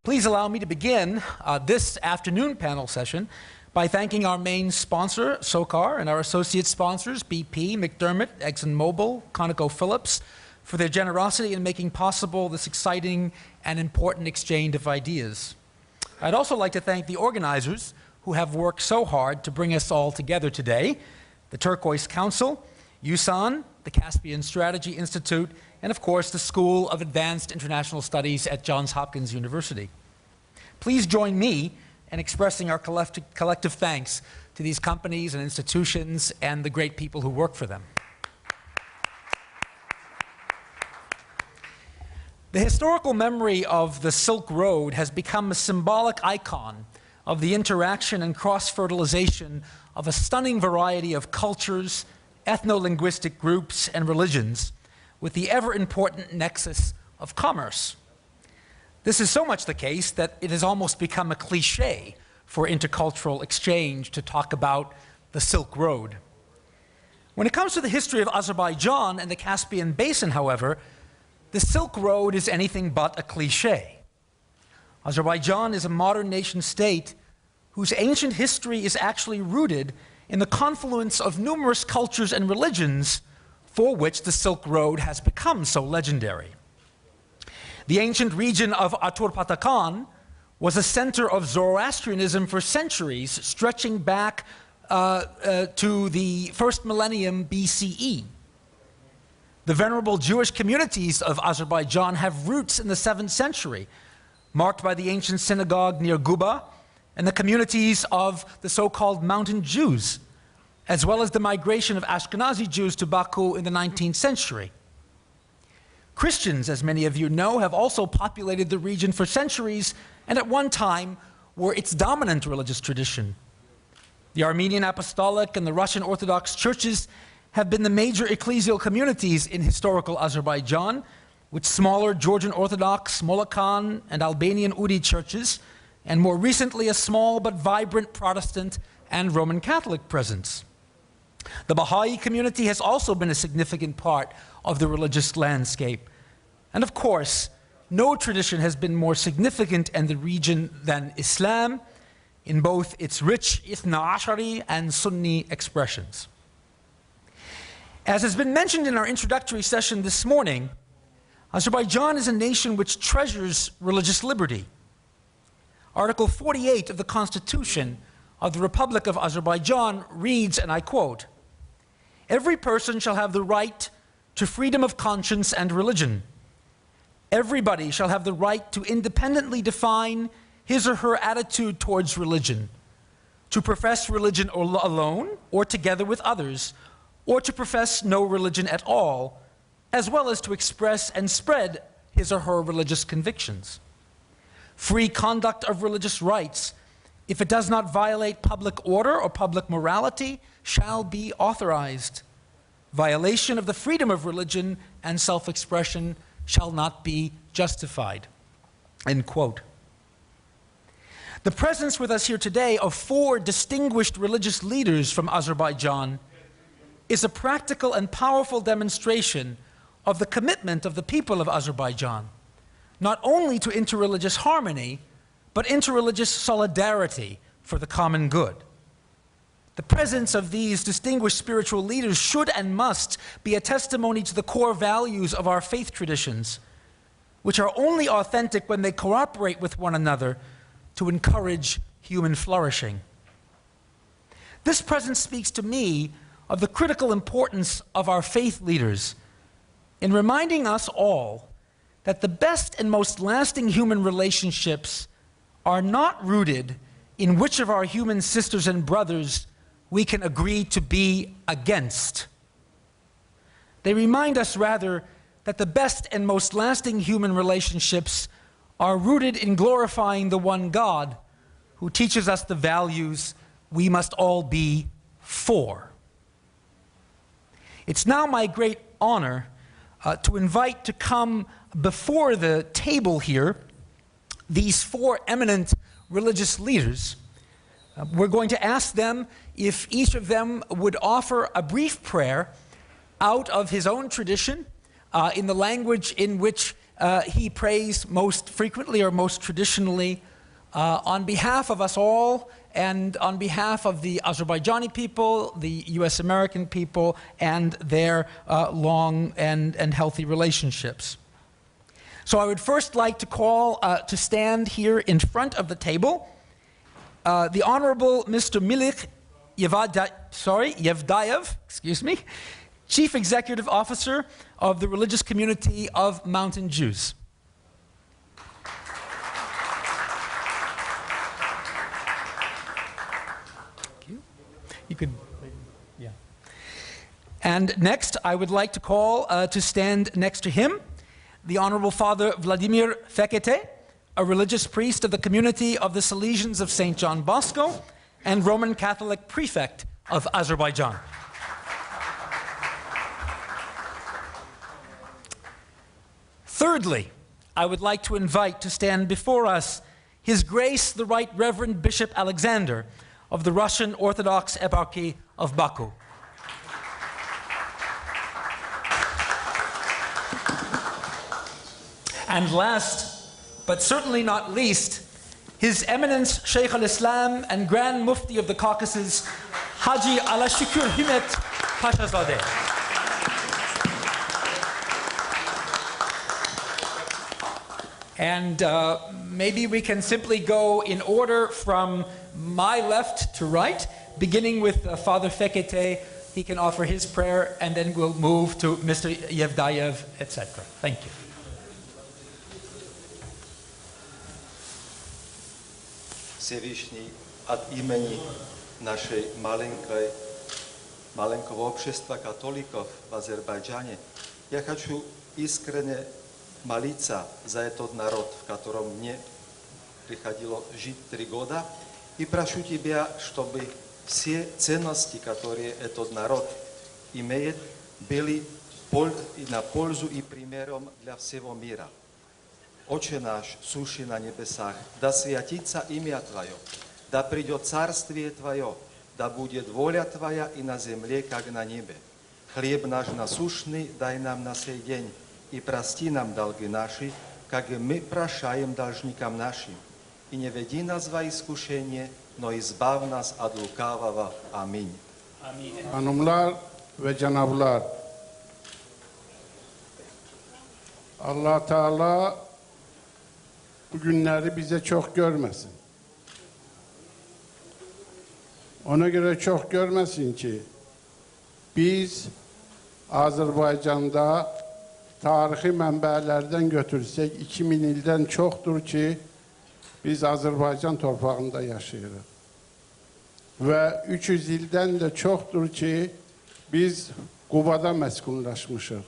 Please allow me to begin this afternoon panel session by thanking our main sponsor, SOCAR, and our associate sponsors, BP, McDermott, ExxonMobil, ConocoPhillips, for their generosity in making possible this exciting and important exchange of ideas. I'd also like to thank the organizers who have worked so hard to bring us all together today, the Turquoise Council, USAN, the Caspian Strategy Institute, and of course the School of Advanced International Studies at Johns Hopkins University. Please join me in expressing our collective thanks to these companies and institutions and the great people who work for them. The historical memory of the Silk Road has become a symbolic icon of the interaction and cross-fertilization of a stunning variety of cultures, ethno-linguistic groups, and religions, with the ever-important nexus of commerce. This is so much the case that it has almost become a cliché for intercultural exchange to talk about the Silk Road. When it comes to the history of Azerbaijan and the Caspian Basin, however, the Silk Road is anything but a cliché. Azerbaijan is a modern nation-state whose ancient history is actually rooted in the confluence of numerous cultures and religions for which the Silk Road has become so legendary. The ancient region of Aturpatakan was a center of Zoroastrianism for centuries, stretching back to the first millennium BCE. The venerable Jewish communities of Azerbaijan have roots in the 7th century, marked by the ancient synagogue near Guba and the communities of the so-called mountain Jews, as well as the migration of Ashkenazi Jews to Baku in the 19th century. Christians, as many of you know, have also populated the region for centuries and at one time were its dominant religious tradition. The Armenian Apostolic and the Russian Orthodox churches have been the major ecclesial communities in historical Azerbaijan, with smaller Georgian Orthodox, Molokhan, and Albanian Udi churches, and more recently a small but vibrant Protestant and Roman Catholic presence. The Baha'i community has also been a significant part of the religious landscape. And of course, no tradition has been more significant in the region than Islam, in both its rich Ithna Ashari and Sunni expressions. As has been mentioned in our introductory session this morning, Azerbaijan is a nation which treasures religious liberty. Article 48 of the Constitution of the Republic of Azerbaijan reads, and I quote, "Every person shall have the right to freedom of conscience and religion. Everybody shall have the right to independently define his or her attitude towards religion, to profess religion alone or together with others, or to profess no religion at all, as well as to express and spread his or her religious convictions. Free conduct of religious rites, if it does not violate public order or public morality, shall be authorized. Violation of the freedom of religion and self-expression shall not be justified." End quote. The presence with us here today of 4 distinguished religious leaders from Azerbaijan is a practical and powerful demonstration of the commitment of the people of Azerbaijan, not only to interreligious harmony, but interreligious solidarity for the common good. The presence of these distinguished spiritual leaders should and must be a testimony to the core values of our faith traditions, which are only authentic when they cooperate with one another to encourage human flourishing. This presence speaks to me of the critical importance of our faith leaders in reminding us all that the best and most lasting human relationships are not rooted in which of our human sisters and brothers we can agree to be against. They remind us rather that the best and most lasting human relationships are rooted in glorifying the one God who teaches us the values we must all be for. It's now my great honor to invite to come before the table here these 4 eminent religious leaders. We're going to ask them if each of them would offer a brief prayer out of his own tradition in the language in which he prays most frequently or most traditionally on behalf of us all and on behalf of the Azerbaijani people, the US American people, and their long and healthy relationships. So I would first like to call to stand here in front of the table the Honorable Mr. Milik Yevdayev, excuse me, Chief Executive Officer of the Religious Community of Mountain Jews. You could, yeah. And next, I would like to call to stand next to him the Honorable Father Vladimir Fekete, a religious priest of the community of the Salesians of St. John Bosco and Roman Catholic prefect of Azerbaijan. Thirdly, I would like to invite to stand before us His Grace the Right Reverend Bishop Alexander of the Russian Orthodox Eparchy of Baku. And last, but certainly not least, His Eminence Sheikh al-Islam and Grand Mufti of the Caucasus, Haji Alashukur Himmet Pashazadeh. And maybe we can simply go in order from my left to right, beginning with Father Fekete. He can offer his prayer, and then we'll move to Mr. Yevdayev, etc. Thank you. Всевышний, от имени нашей маленького общества католиков в Азербайджане, я хочу искренне молиться за этот народ, в котором мне приходилось жить 3 года, и прошу Тебя, чтобы все ценности, которые этот народ имеет, были на пользу и примером для всего мира. Отче наш, сущий на небесах, да святится имя Твое, да придет царствие Твое, да будет воля Твоя и на земле, как на небе. Хлеб наш насущный дай нам на сей день, и прости нам долги наши, как и мы прощаем должникам нашим. И не веди нас во искушение, но избав нас от лукавого. Аминь. Hanımlar ve cenablar, Allah Teala bu günleri bize çok görmesin. Ona göre çok görmesin ki biz Azerbaycan'da tarihi mənbələrdən götürsək 2000 ildən çoxdur ki biz Azerbaycan torpağında yaşayırıq. Və 300 ildən də çoxdur ki biz Qubada məskunlaşmışıq.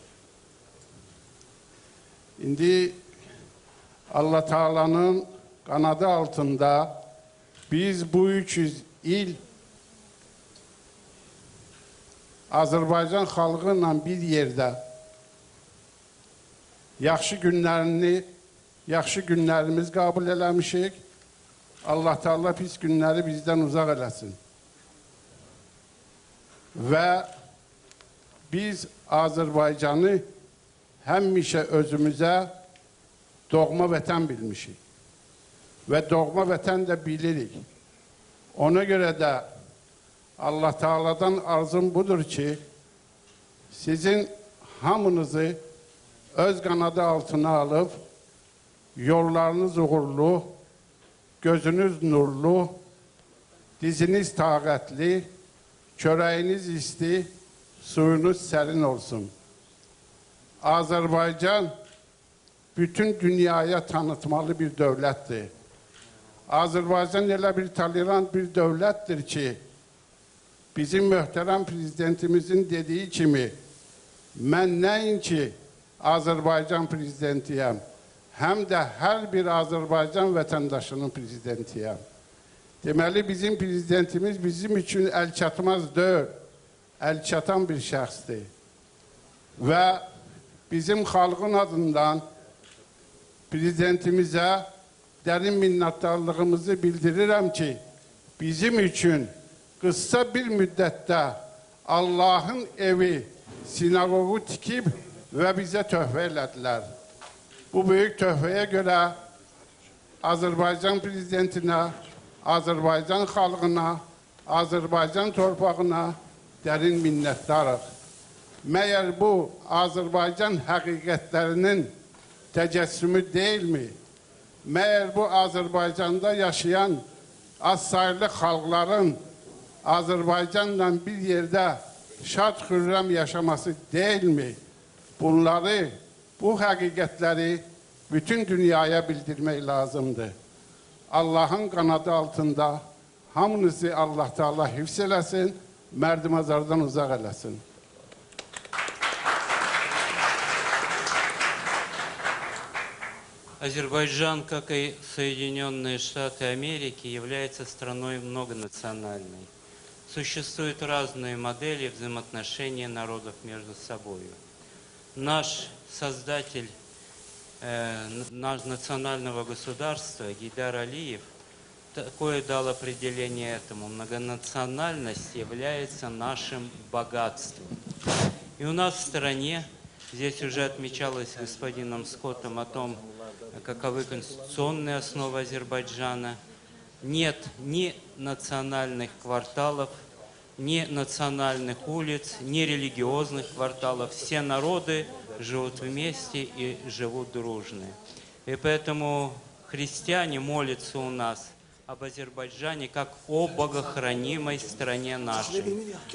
İndi Allah Teala'nın kanadı altında biz bu 300 il Azerbaycan xalqıyla bir yerdə yaxşı günlərimiz qəbul eləmişik. Allah Teala pis günləri bizdən uzaq eləsin. Və biz Azerbaycanı həmişə özümüzə doğma vətən bilmişik. Və doğma vətən də bilirik. Ona görə də Allah Teala'dan arzum budur ki, sizin hamınızı öz kanadı altına alıp, yollarınız uğurlu, gözünüz nurlu, diziniz taqətli, çörəyiniz isti, suyunuz sərin olsun. Azerbaycan bütün dünyaya tanıtmalı bir dövlətdir. Azerbaycan elə bir tolerant bir dövlətdir ki, bizim möhtərəm prezidentimizin dediği kimi, mən nəinki Azerbaycan prezidentiyəm, həm də hər bir Azerbaycan vətəndaşının prezidentiyəm. Deməli, bizim prezidentimiz bizim üçün əlçatmaz deyil, əlçatan bir şəxsdir. Və bizim xalqın adından prezidentimizə dərin minnətdarlığımızı bildirirəm ki, bizim üçün qısa bir müddətdə Allahın evi, sinagogu tikib və bizə töhfə elədilər. Bu büyük töhfeye göre Azerbaycan prezidentine, Azerbaycan halkına, Azerbaycan torpağına derin minnettarıq. Meğer bu Azerbaycan hakikatlerinin tecessümü değil mi? Meğer bu Azerbaycan'da yaşayan az sayılı halkların Azerbaycan'la bir yerde şad hürrem yaşaması değil mi? Bunları, bu hakikatleri bütün dünyaya bildirmek lazımdır. Allah'ın kanadı altında hamınızı Allah Teala hifz eləsin, mərdimazardan uzaq eləsin. Азербайджан, как и Соединенные Штаты Америки, является страной многонациональной. Существуют разные модели взаимоотношений народов между собой. Наш создатель национального государства Гейдар Алиев такое дал определение этому. Многонациональность является нашим богатством. И у нас в стране, здесь уже отмечалось господином Скоттом о том, каковы конституционные основы Азербайджана, нет ни национальных кварталов, ни национальных улиц, ни религиозных кварталов. Все народы живут вместе и живут дружно. И поэтому христиане молятся у нас об Азербайджане как о богохранимой стране нашей.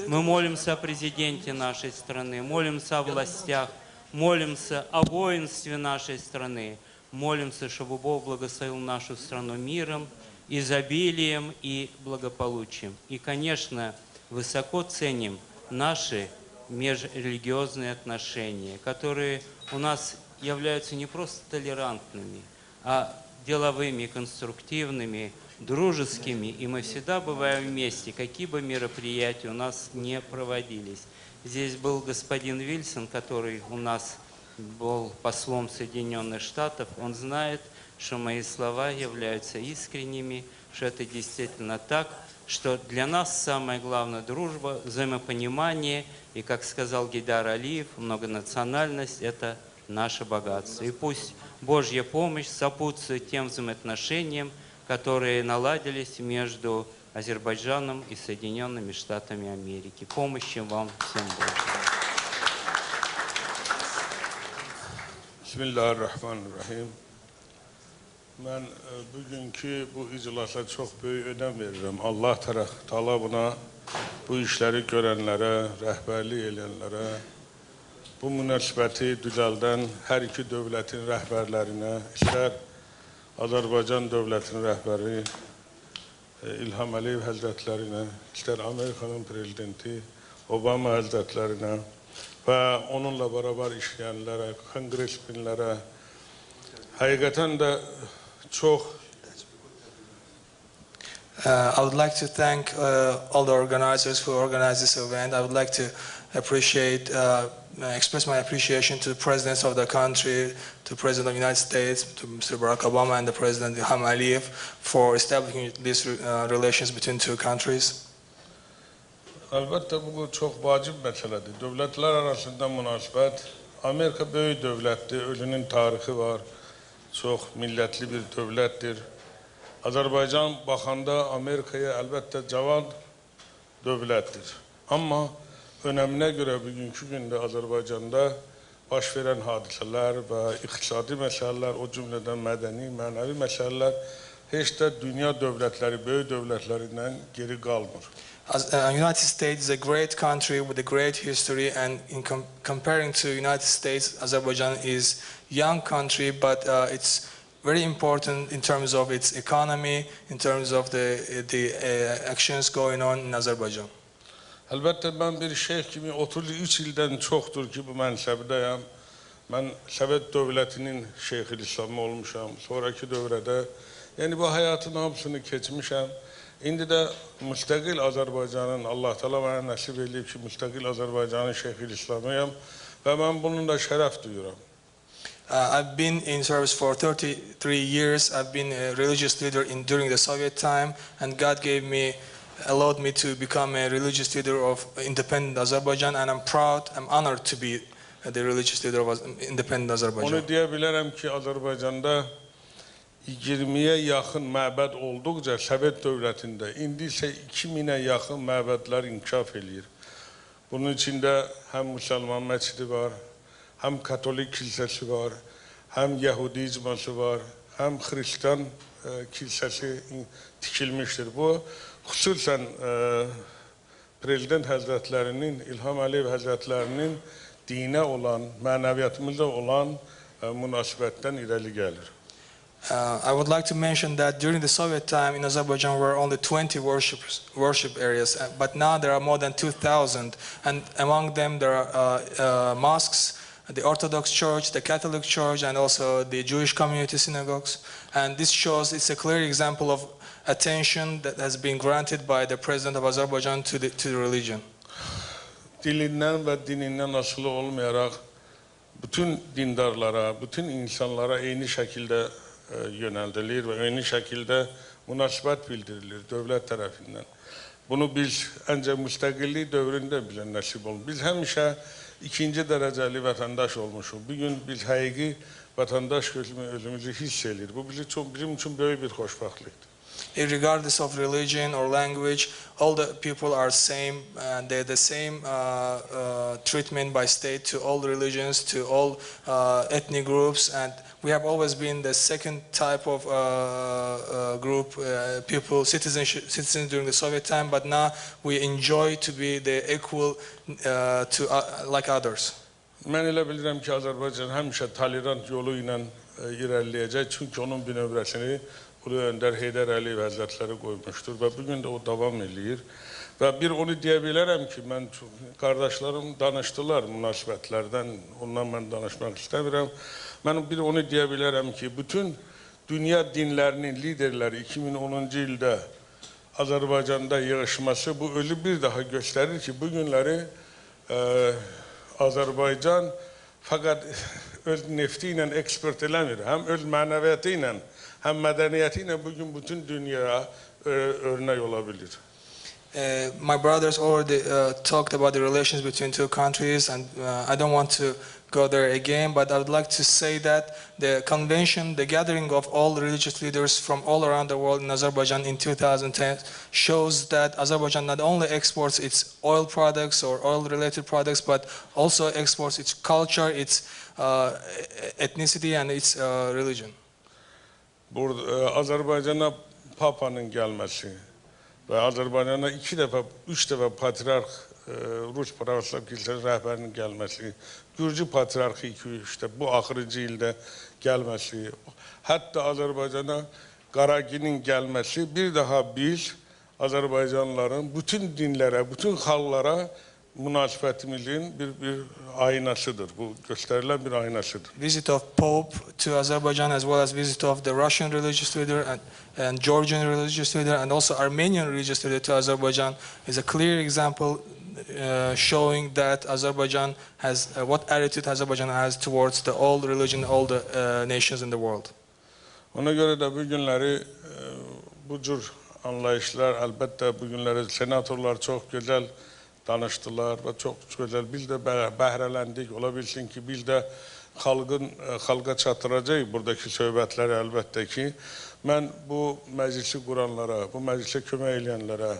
Мы молимся о президенте нашей страны, молимся о властях, молимся о воинстве нашей страны, молимся, чтобы Бог благословил нашу страну миром, изобилием и благополучием. И, конечно, высоко ценим наши межрелигиозные отношения, которые у нас являются не просто толерантными, а деловыми, конструктивными, дружескими, и мы всегда бываем вместе, какие бы мероприятия у нас не проводились. Здесь был господин Вильсон, который у нас был послом Соединенных Штатов. Он знает, что мои слова являются искренними, что это действительно так, что для нас самое главное – дружба, взаимопонимание, и, как сказал Гейдар Алиев, многонациональность – это наше богатство. И пусть Божья помощь сопутствует тем взаимоотношениям, которые наладились между Азербайджаном и Соединенными Штатами Америки. Помощи вам всем Божьей. Bismillahirrahmanirrahim. Mən bugünkü bu iclasa çox böyük önəm verirəm. Allah Teala buna, bu işləri görənlərə, rəhbərlik edənlərə, bu münasibəti düzəldən hər iki dövlətin rəhbərlərinə, istər Azərbaycan dövlətinin rəhbəri İlham Əliyev həzrətlərinə, istər Amerikanın prezidenti Obama həzrətlərinə və onunla beraber işleyenlere, kongresmenlere, hakikaten de çok. I would like to thank all the organizers who organized this event. I would like to express my appreciation to the presidents of the country, to the President of the United States, to Mr. Barack Obama and the President Ilham Aliyev for establishing these relations between two countries. Elbette bu çok vacib meseledir. Devletler arasında münasebet, Amerika büyük devlettir, özünün tarihi var, çok milletli bir devlettir. Azerbaycan baxanda Amerika'ya elbette cavan devlettir. Ama önemine göre bugünkü günde Azerbaycan'da baş veren hadiseler ve iktisadi meseleler, o cümleden medeni, manevi meseleler hiç de dünya devletleri, büyük devletlerinden geri kalmır. United States is a great country with a great history, and in comparing to United States, Azerbaijan is young country, but it's very important in terms of its economy, in terms of the actions going on in Azerbaijan. Elbette ben bir şeyh kimi 33 ilden çoktur ki bu mənsəbdəyəm. Mən Sovet dövlətinin Şeyhülislamı olmuşam. Sonraki dövrede, yani bu hayatın hamısını keçmişəm. İndi de müstakil Azerbaycan'ın, Allah Teala bana nasip edib ki, müstakil Azerbaycan'ın Şeyhülislamıyam ve ben bunun da şeref duyuram. I've been in service for 33 years. I've been a religious leader during the Soviet time, and God allowed me to become a religious leader of independent Azerbaijan, and I'm proud, I'm honored to be the religious leader of independent Azerbaijan. Onu deyə bilərəm ki, Azərbaycanda 20-yə yaxın məbəd olduqca Sovet dövlətində, indi isə 2000-ə yaxın məbədlər inkişaf eləyir. Bunun içində həm müsəlman məscidi var, həm katolik kilsəsi var, həm Yəhudi icması var, həm Xristian kilsəsi tikilmişdir. Bu, xüsusən Prezident Həzrətlərinin, İlham Əliyev Həzrətlərinin dinə olan, mənəviyyatımıza olan münasibətdən irəli gəlir. I would like to mention that during the Soviet time in Azerbaijan there were only 20 worship areas, but now there are more than 2,000, and among them there are mosques, the Orthodox Church, the Catholic Church, and also the Jewish community synagogues. And this shows it's a clear example of attention that has been granted by the President of Azerbaijan to the religion. Dilindən və dinindən asılı olmayaraq bütün dindarlara, bütün insanlara eyni şəkildə yönəldilir və eyni şəkildə münasibət bildirilir dövlət tərəfindən. Bunu biz ancaq müstəqillik dövründə bizə nəsib oldu. Biz həmişə ikinci dərəcəli vətəndaş olmuşuq. Bugün biz həqiqi vətəndaş özümüzü hiss edir. Bu bizim üçün böyük bir xoşbəxtlikdir. Regardless of religion or language, all the people are same, and they have the same treatment by state to all religions, to all ethnic groups, and we have always been the second type of group, people, citizens during the Soviet time, but now we enjoy to be the equal like others. Mən elə bilirəm ki, Azərbaycan həmişə tolerant yolu ilə irəliləyəcək, çünki onun bünövrəsini Ulu Öndər Heydər Əliyev Həzrətləri qoymuşdur və bugün də o davam eləyir. Və bir onu deyə bilərəm ki, qardaşlarım danışdılar münasibətlərdən, ondan mən danışmaq istəmirəm. Mən bir onu deyə bilərəm ki, bütün dünya dinlərinin liderləri 2010-cu ildə Azərbaycanda yığışması bu özü bir daha göstərir ki, bugünləri Azərbaycan fəqət öz nefti ilə eksport eləmir, həm öz mənəviyyatı ilə, həm mədəniyyəti ilə bugün bütün dünyaya örnek olabilir. My brothers already talked about the relations between two countries, and I don't want to go there again, but I would like to say that the convention, the gathering of all religious leaders from all around the world in Azerbaijan in 2010 shows that Azerbaijan not only exports its oil products or oil-related products, but also exports its culture, its ethnicity, and its religion. Burada Azərbaycana Papanın gəlməsi və Azərbaycana 2 dəfə, 3 dəfə patriarx Rus Pravoslav Kilsəsi rəhbərinin gəlməsi, Gürcü patriarxı 2-3 də bu axırıncı ildə gəlməsi, hətta Azərbaycana Qaraginin gəlməsi bir daha biz Azərbaycanlıların bütün dinlərə, bütün xalqlara münasibətimizin bir aynasıdır. Bu göstərilən bir aynasıdır. Visit of Pope to Azerbaijan, as well as visit of the Russian religious leader and Georgian religious leader and also Armenian religious leader to Azerbaijan is a clear example showing that Azerbaijan has what attitude Azerbaijan has towards the all religion, all the nations in the world. Ona görə də bu günləri bu cür anlayışlar əlbəttə bu günləri senatorlar çox gözəl danışdılar və çox gözəl biz də bəhrələndik. Ola bilsin ki, biz də xalqa çatdıracağıq buradakı söhbətləri əlbəttə ki. Mən bu məclisi quranlara, bu məclisə kömək edənlərə,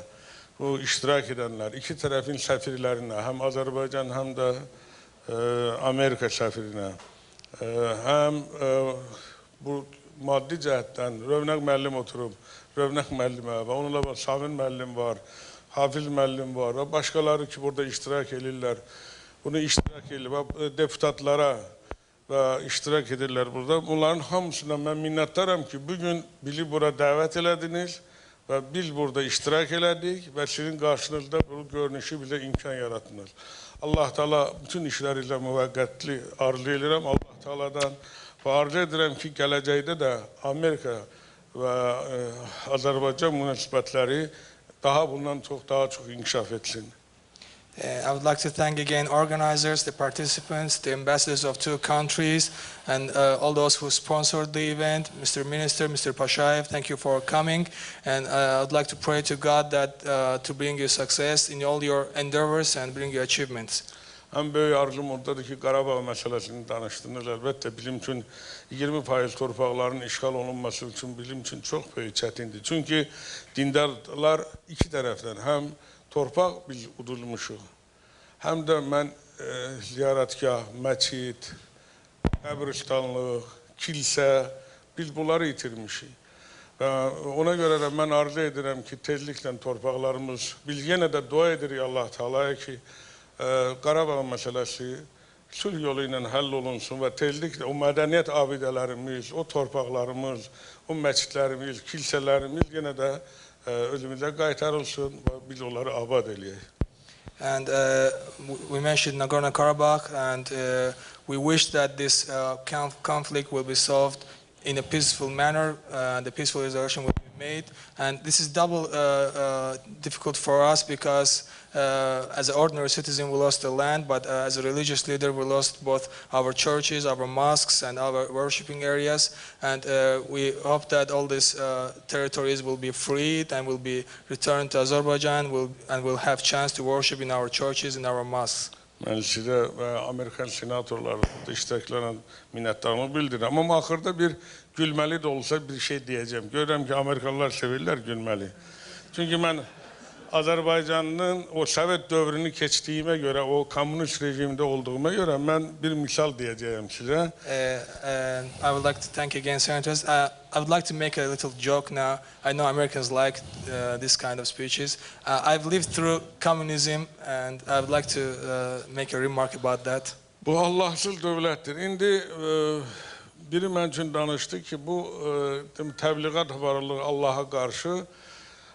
bu iştirak edənlər, iki tərəfin səfirlərinə, həm Azərbaycan, həm də Amerika səfirinə, həm bu maddi cəhətdən Rövnəq müəllim oturub, Rövnəq müəllimə və onunla Samin müəllim var, Hafiz müəllim var və başqaları ki, burada iştirak edirlər. Bunu iştirak edirlər və deputatlara və iştirak edirlər burada. Bunların hamısına mən minnətdaram ki, bugün bizi bura dəvət elədiniz və biz burada iştirak elədik və sizin qarşınızda bu görünüşü bizə imkan yaratdınız. Allah Teala bütün işlərinizə müvəqqətli arzu edirəm. Allah Teala'dan və arzu edirəm ki, gələcəkdə də Amerika və Azərbaycan münasibətləri daha bundan daha çok inkişaf etsin. I would like to thank again organizers, the participants, the ambassadors of two countries, and all those who sponsored the event. Mr. Minister, Mr. Pashayev, thank you for coming. And I would like to pray to God that to bring you success in all your endeavors and bring you achievements. Ən böyük arzum oradadır ki, Qarabağ məsələsini danışdınız. Əlbəttə, bizim üçün 20% torpaqların işğal olunması üçün bizim üçün çox böyük çətindir. Çünki dindarlar iki tərəfdən, həm torpaq biz udulmuşuq, həm də mən ziyarətgah, məscid, qəbristanlıq, kilsə, biz bunları itirmişik. Və ona görə də mən arzu edirəm ki, tezliklə torpaqlarımız, biz yenə də dua edirik Allah Teala'ya ki, Qarabağ məsələsi sülh yolu ilə həll olunsun və tezliklə o mədəniyyət abidələrimiz, o torpaqlarımız, o məscidlərimiz, kilsələrimiz yenə də özümüzə qaytarılsın və biz onları abad eləyək. And we mentioned Nagorno-Karabakh, and we wish that this conflict will be solved in a peaceful manner. The peaceful resolution will be made, and this is double difficult for us because as an ordinary citizen we lost the land, but as a religious leader we lost both our churches, our mosques, and our worshipping areas. And we hope that all these territories will be freed and will be returned to Azerbaijan, and will have chance to worship in our churches and our mosques. Mən sizə və Amerikan senatorları iştiraklarına minnətdarlığımı bildirirəm. Amma axırda bir gülməli də olsa bir şey deyəcəm. Görürəm ki, Amerikalılar sevirlər gülməli. Çünki mən Azərbaycanın o Sovet dövrünü keçdiyimə görə, o komünist rejimdə olduğuma görə mən bir misal deyəcəyim sizə. I would like to thank again senators. I would like to make a little joke now. I know Americans like this kind of speeches. I've lived through communism, and I would like to make a remark about that. Bu Allahsız dövlətdir. İndi biri mən üçün danışdı ki, bu təbliğat varlığı Allaha qarşı,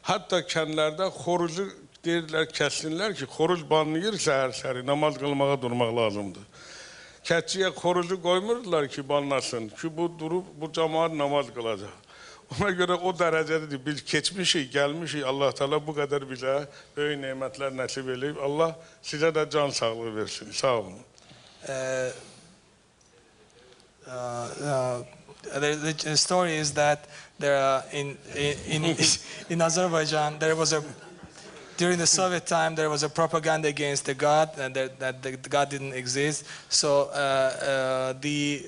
hatta kəndlərdə xorucu deyirlər, kəssinlər ki, xoruc banlayır səhər-səhəri, namaz qılmağa durmaq lazımdır. Kətçiyə xorucu qoymurdular ki, banlasın, ki, bu durub, bu cəmaat namaz qılacaq. Ona görə o dərəcədir, biz keçmişik, gəlmişik, Allah Teala bu qədər bizə böyük nemətlər nəsib eləyib. Allah sizə də can sağlığı versin, sağ olun. The story is that there in Azerbaijan during the Soviet time there was a propaganda against the God, and that the God didn't exist. So the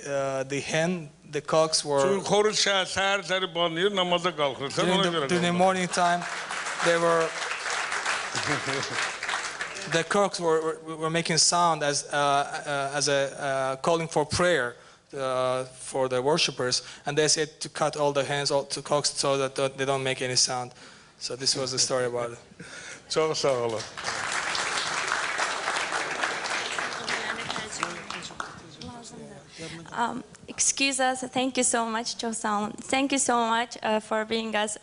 cocks were during the morning time the cocks were making sound as a calling for prayer. For the worshippers, and they said to cut all the hands to cocks so that they don't make any sound. So this was the story about it. Çok sağ olun. Excuse us. Thank you so much, Chosan. Thank you so much for being us.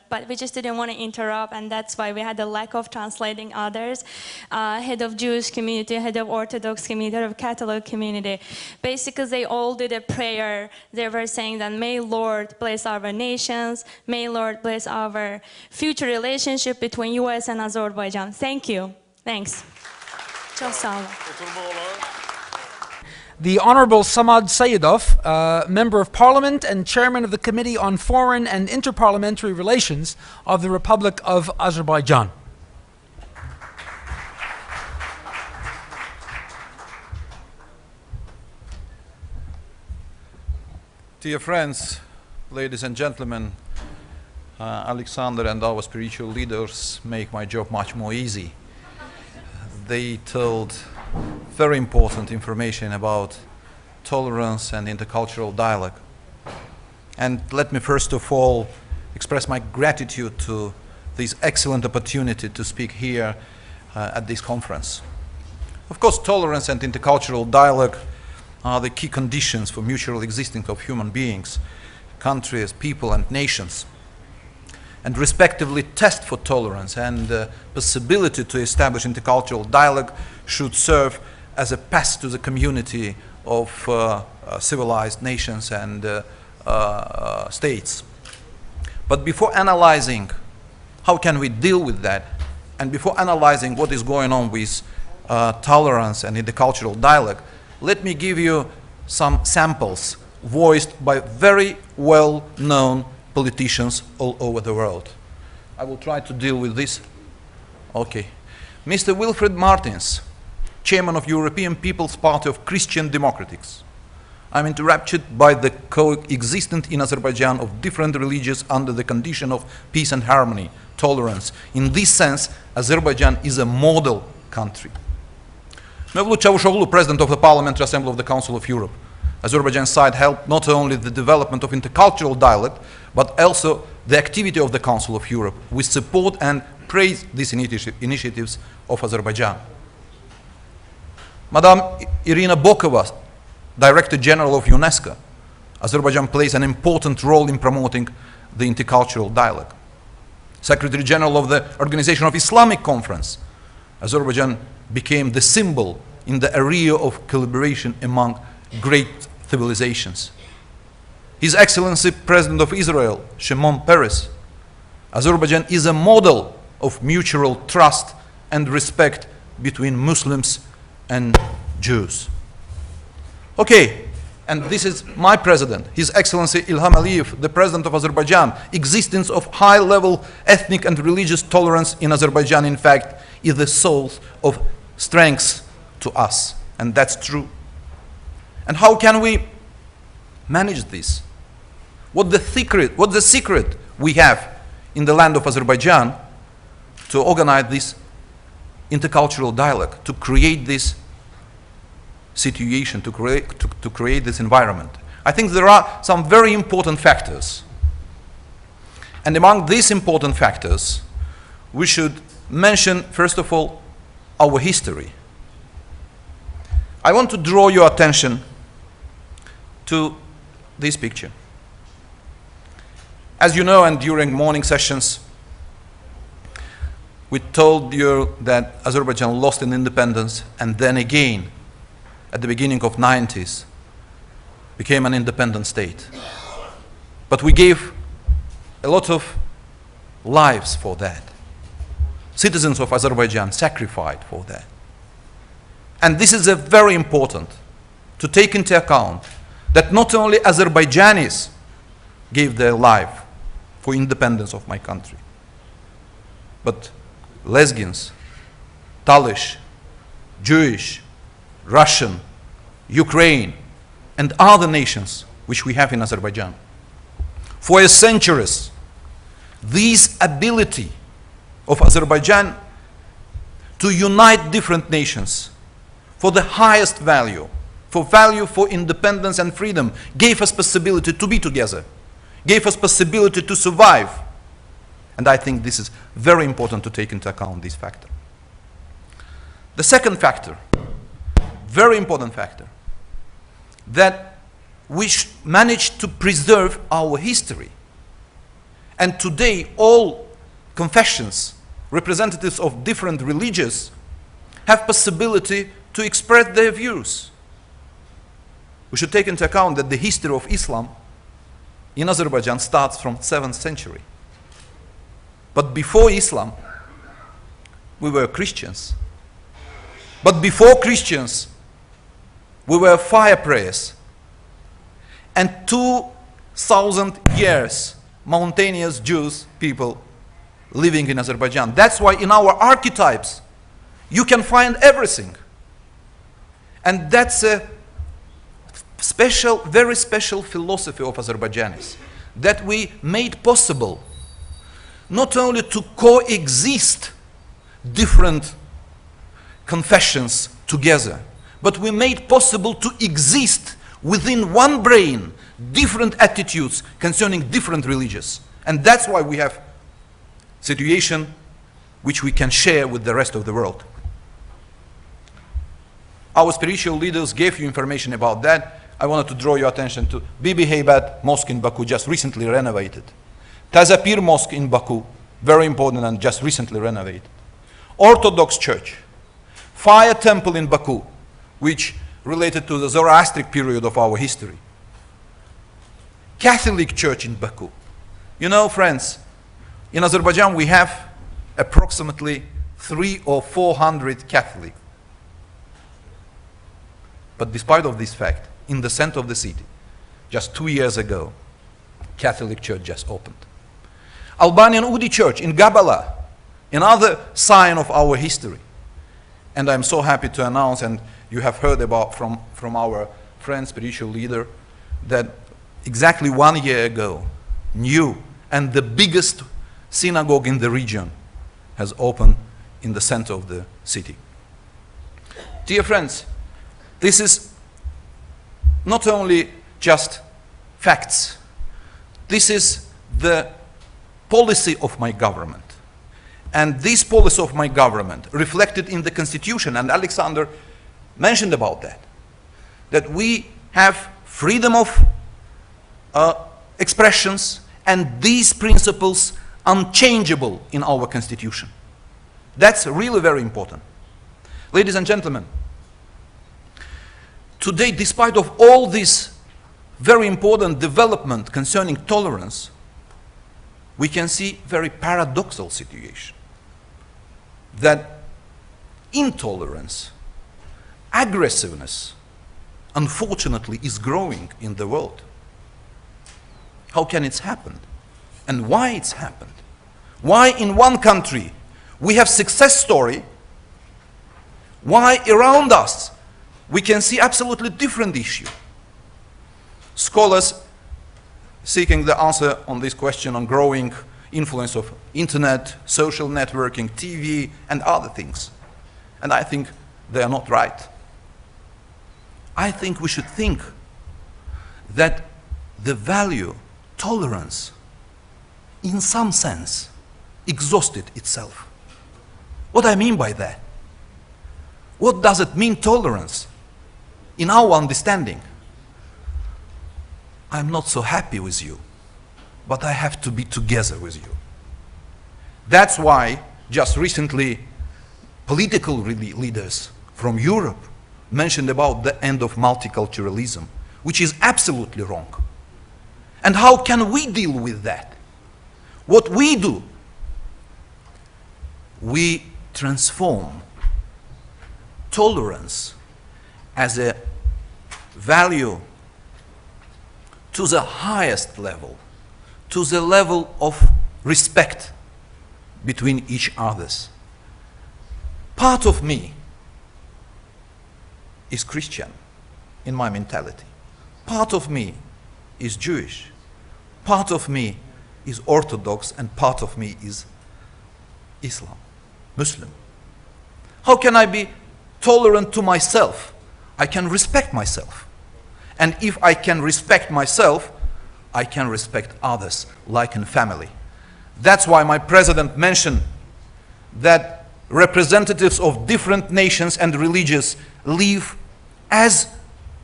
But we just didn't want to interrupt, and that's why we had a lack of translating others. Head of Jewish community, head of Orthodox community, head of Catholic community. Basically, they all did a prayer. They were saying that may Lord bless our nations, may Lord bless our future relationship between U.S. and Azerbaijan. Thank you. Thanks. Chosan. The Honorable Samad Sayedov, Member of Parliament and Chairman of the Committee on Foreign and Interparliamentary Relations of the Republic of Azerbaijan. Dear friends, ladies and gentlemen, Alexander and our spiritual leaders make my job much more easy. They told very important information about tolerance and intercultural dialogue. And let me first of all express my gratitude to this excellent opportunity to speak here at this conference. Of course, tolerance and intercultural dialogue are the key conditions for mutual existence of human beings, countries, people and nations. And respectively, test for tolerance and possibility to establish intercultural dialogue should serve as a path to the community of civilized nations and states. But before analyzing how can we deal with that, and before analyzing what is going on with tolerance and intercultural dialogue, let me give you some samples voiced by very well-known politicians all over the world. I will try to deal with this. Okay. Mr. Wilfred Martins, chairman of European People's Party of Christian Democrats. I'm enraptured by the coexistence in Azerbaijan of different religions under the condition of peace and harmony, tolerance. In this sense, Azerbaijan is a model country. Mevlut Çavuşoğlu, President of the Parliamentary Assembly of the Council of Europe, Azerbaijan side helped not only the development of intercultural dialogue, but also the activity of the Council of Europe. We support and praise these initiatives of Azerbaijan. Madam Irina Bokova, Director General of UNESCO, Azerbaijan plays an important role in promoting the intercultural dialogue. Secretary General of the Organization of Islamic Conference, Azerbaijan became the symbol in the area of collaboration among great civilizations. His Excellency President of Israel, Shimon Peres, Azerbaijan is a model of mutual trust and respect between Muslims and Jews. Okay, and this is my president, His Excellency Ilham Aliyev, the President of Azerbaijan. Existence of high-level ethnic and religious tolerance in Azerbaijan, in fact, is the source of strength to us, and that's true. And how can we manage this? What's the secret we have in the land of Azerbaijan to organize this intercultural dialogue, to create this situation, to create this environment? I think there are some very important factors. And among these important factors, we should mention, first of all, our history. I want to draw your attention to this picture. As you know, and during morning sessions, we told you that Azerbaijan lost in independence and then again, at the beginning of 90s, became an independent state. But we gave a lot of lives for that. Citizens of Azerbaijan sacrificed for that. And this is very important to take into account that not only Azerbaijanis gave their life for independence of my country, but Lezgins, Talish, Jewish, Russian, Ukraine, and other nations which we have in Azerbaijan. For centuries, this ability of Azerbaijan to unite different nations for the highest value, for independence and freedom, gave us possibility to be together, gave us possibility to survive. And I think this is very important to take into account, this factor. The second factor, very important factor, that we managed to preserve our history. And today, all confessions, representatives of different religions, have possibility to express their views. We should take into account that the history of Islam in Azerbaijan starts from 7th century. But before Islam, we were Christians. But before Christians, we were fire prayers. And 2,000 years, mountainous Jews people living in Azerbaijan. That's why in our archetypes, you can find everything. And that's a special, very special philosophy of Azerbaijanis, that we made possible not only to coexist different confessions together, but we made possible to exist within one brain, different attitudes concerning different religions. And that's why we have situation which we can share with the rest of the world. Our spiritual leaders gave you information about that. I wanted to draw your attention to Bibi Heybat Mosque in Baku, just recently renovated. Tazapir Mosque in Baku, very important and just recently renovated. Orthodox Church. Fire Temple in Baku, which related to the Zoroastric period of our history. Catholic Church in Baku. You know, friends, in Azerbaijan we have approximately 300 or 400 Catholics. But despite of this fact, in the center of the city, just 2 years ago, Catholic Church just opened. Albanian Udi Church in Gabala, another sign of our history. And I'm so happy to announce, and you have heard about from our friend, spiritual leader, that exactly 1 year ago, new and the biggest synagogue in the region has opened in the center of the city. Dear friends, this is not only just facts. This is the policy of my government. And this policy of my government reflected in the constitution, and Alexander mentioned about that, that we have freedom of expressions, and these principles unchangeable in our constitution. That's really very important. Ladies and gentlemen, today, despite of all this very important development concerning tolerance, we can see very paradoxical situation. That intolerance, aggressiveness, unfortunately is growing in the world. How can it happen? And why it's happened? Why in one country we have success story, why around us we can see absolutely different issue? Scholars seeking the answer on this question on growing influence of internet, social networking, TV, and other things. And I think they are not right. I think we should think that the value, tolerance, in some sense, exhausted itself. What I mean by that? What does it mean, tolerance? In our understanding, I'm not so happy with you, but I have to be together with you. That's why just recently political leaders from Europe mentioned about the end of multiculturalism, which is absolutely wrong. And how can we deal with that? What we do, we transform tolerance as a value to the highest level, to the level of respect between each others. Part of me is Christian in my mentality. Part of me is Jewish. Part of me is Orthodox, and part of me is Islam, Muslim. How can I be tolerant to myself? I can respect myself. And if I can respect myself, I can respect others, like in family. That's why my president mentioned that representatives of different nations and religions live as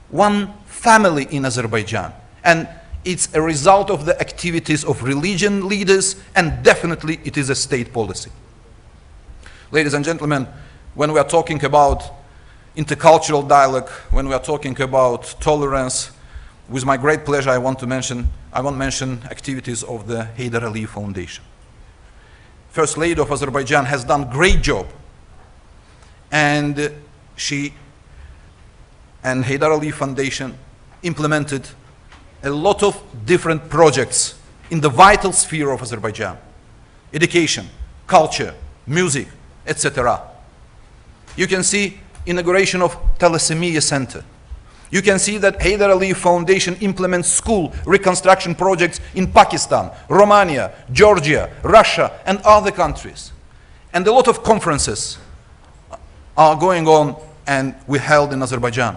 one family in Azerbaijan. And it's a result of the activities of religion leaders, and definitely it is a state policy. Ladies and gentlemen, when we are talking about intercultural dialogue, when we are talking about tolerance, with my great pleasure I want to mention activities of the Heydar Aliyev Foundation. First Lady of Azerbaijan has done a great job, and Heydar Aliyev Foundation implemented a lot of different projects in the vital sphere of Azerbaijan: education, culture, music, etc. You can see inauguration of Thalassemia Center. You can see that Heydar Aliyev Foundation implements school reconstruction projects in Pakistan, Romania, Georgia, Russia, and other countries. And a lot of conferences are going on and we held in Azerbaijan.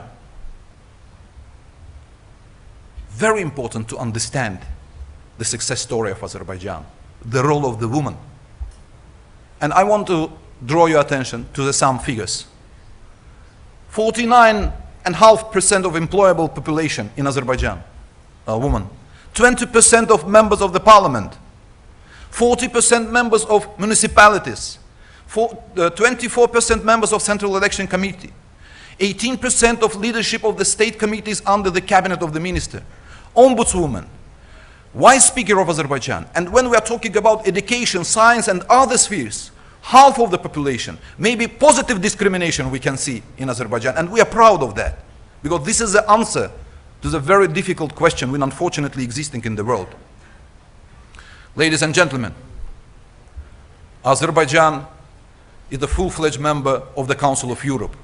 Very important to understand the success story of Azerbaijan, the role of the woman. And I want to draw your attention to some figures. 49.5% of employable population in Azerbaijan are women. 20% of members of the parliament. 40% members of municipalities. 24% members of Central Election Committee. 18% of leadership of the state committees under the cabinet of the minister. Ombudswoman. Vice Speaker of Azerbaijan. And when we are talking about education, science, and other spheres, half of the population, maybe positive discrimination we can see in Azerbaijan, and we are proud of that, because this is the answer to the very difficult question which unfortunately existing in the world. Ladies and gentlemen, Azerbaijan is a full-fledged member of the Council of Europe,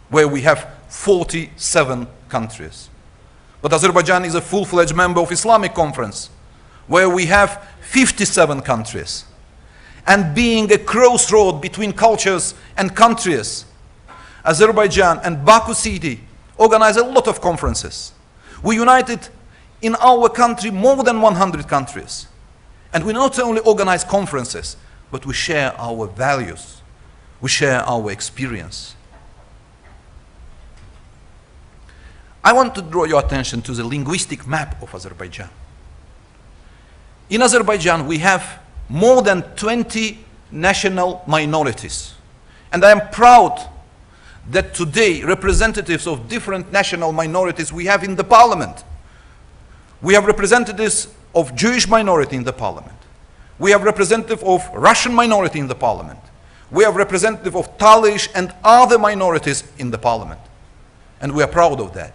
where we have 47 countries. But Azerbaijan is a full-fledged member of Islamic Conference, where we have 57 countries. And being a crossroad between cultures and countries, Azerbaijan and Baku city organize a lot of conferences. We united in our country more than 100 countries. And we not only organize conferences, but we share our values. We share our experience. I want to draw your attention to the linguistic map of Azerbaijan. In Azerbaijan, we have more than 20 national minorities. And I am proud that today representatives of different national minorities we have in the parliament. We have representatives of Jewish minority in the parliament. We have representative of Russian minority in the parliament. We have representative of Talish and other minorities in the parliament. And we are proud of that.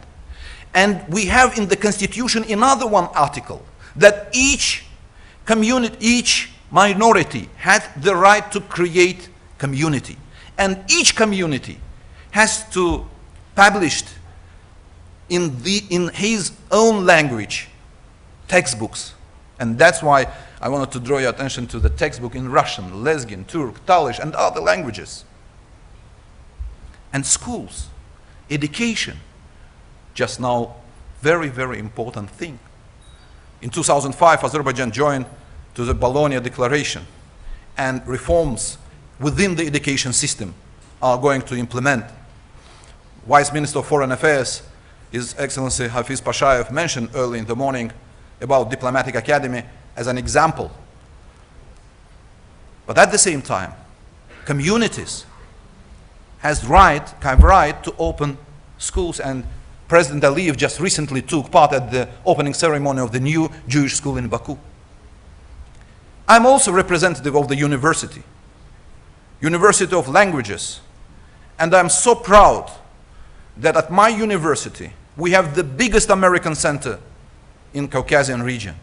And we have in the constitution another one article that each community, each minority had the right to create community. And each community has to publish in his own language textbooks. And that's why I wanted to draw your attention to the textbook in Russian, Lezgin, Turk, Talish, and other languages. And schools, education, just now, very, very important thing. In 2005, Azerbaijan joined to the Bologna Declaration, and reforms within the education system are going to implement. Vice Minister of Foreign Affairs, His Excellency Hafiz Pashayev, mentioned early in the morning about Diplomatic Academy as an example. But at the same time, communities have right to open schools, and President Aliyev just recently took part at the opening ceremony of the new Jewish school in Baku. I'm also representative of the University of Languages, and I'm so proud that at my university we have the biggest American center in Caucasian region.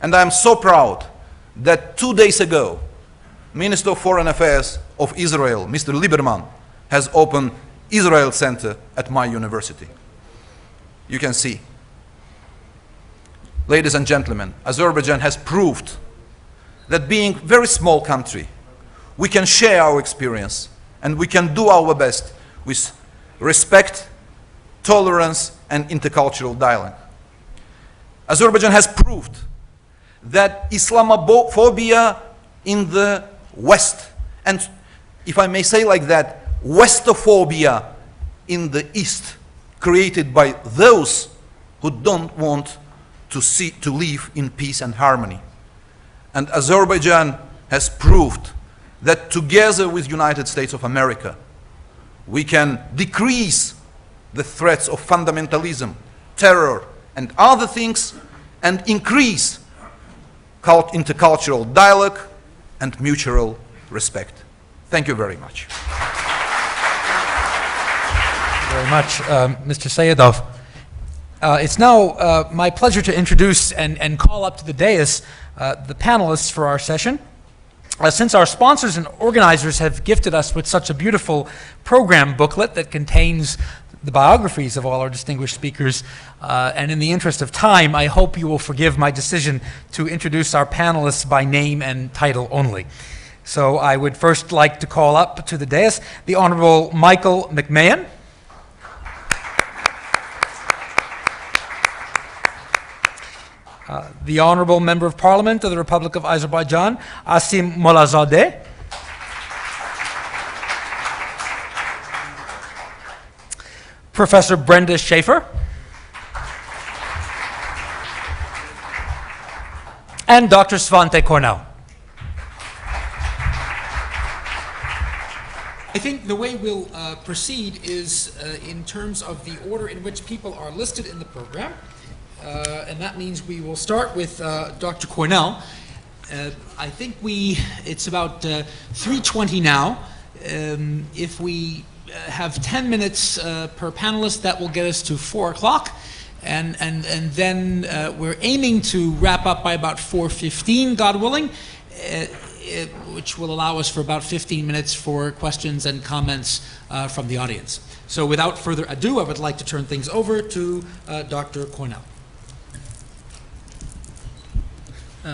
And I'm so proud that 2 days ago, Minister of Foreign Affairs of Israel, Mr. Lieberman, has opened Israel Center at my university. You can see. Ladies and gentlemen, Azerbaijan has proved that being a very small country, we can share our experience and we can do our best with respect, tolerance, and intercultural dialogue. Azerbaijan has proved that Islamophobia in the West, and if I may say like that, Westophobia in the East, created by those who don't want to live in peace and harmony. And Azerbaijan has proved that together with United States of America, we can decrease the threats of fundamentalism, terror, and other things, and increase intercultural dialogue and mutual respect. Thank you very much. Very much, Mr. Sayedov. It's now my pleasure to introduce and call up to the dais the panelists for our session. Since our sponsors and organizers have gifted us with such a beautiful program booklet that contains the biographies of all our distinguished speakers, and in the interest of time, I hope you will forgive my decision to introduce our panelists by name and title only. So I would first like to call up to the dais the Honorable Michael McMahon. The Honorable Member of Parliament of the Republic of Azerbaijan, Asim Molazadeh. Professor Brenda Schaefer. And Dr. Svante Cornell. I think the way we'll proceed is in terms of the order in which people are listed in the program. And that means we will start with Dr. Cornell. I think it's about 3:20 now. If we have 10 minutes per panelist, that will get us to 4 o'clock. And then we're aiming to wrap up by about 4:15, God willing. which will allow us for about 15 minutes for questions and comments from the audience. So without further ado, I would like to turn things over to Dr. Cornell.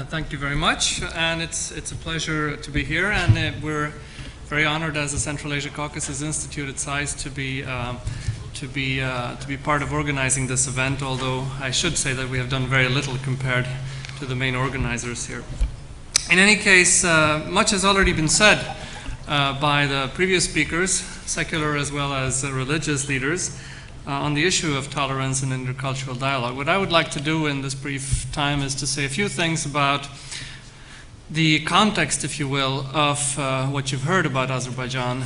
Thank you very much, and it's a pleasure to be here, and we're very honored as the Central Asia Caucasus Institute at SAIS to be part of organizing this event, although I should say that we have done very little compared to the main organizers here. In any case, much has already been said by the previous speakers, secular as well as religious leaders, on the issue of tolerance and intercultural dialogue. What I would like to do in this brief time is to say a few things about the context, if you will, of what you've heard about Azerbaijan,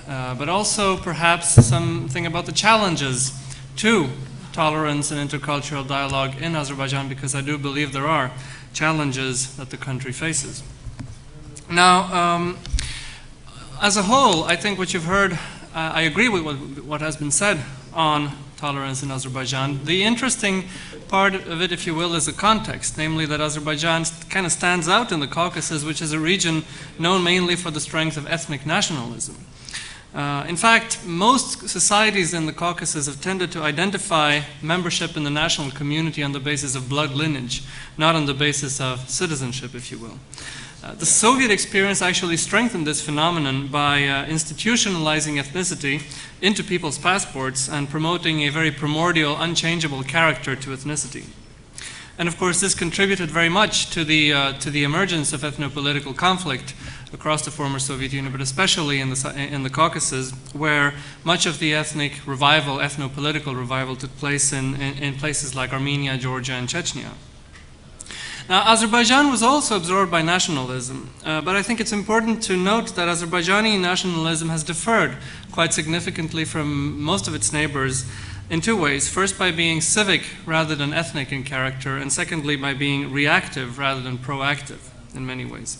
but also perhaps something about the challenges to tolerance and intercultural dialogue in Azerbaijan, because I do believe there are challenges that the country faces. Now, as a whole, I think what you've heard, I agree with what has been said on tolerance in Azerbaijan. The interesting part of it, if you will, is the context, namely that Azerbaijan kind of stands out in the Caucasus, which is a region known mainly for the strength of ethnic nationalism. In fact, most societies in the Caucasus have tended to identify membership in the national community on the basis of blood lineage, not on the basis of citizenship, if you will. The Soviet experience actually strengthened this phenomenon by institutionalizing ethnicity into people's passports and promoting a very primordial, unchangeable character to ethnicity. And of course, this contributed very much to the emergence of ethnopolitical conflict across the former Soviet Union, but especially in the Caucasus, where much of the ethnic revival, ethnopolitical revival, took place in places like Armenia, Georgia, and Chechnya. Now, Azerbaijan was also absorbed by nationalism, but I think it's important to note that Azerbaijani nationalism has differed quite significantly from most of its neighbors in two ways. First, by being civic rather than ethnic in character, and secondly, by being reactive rather than proactive in many ways.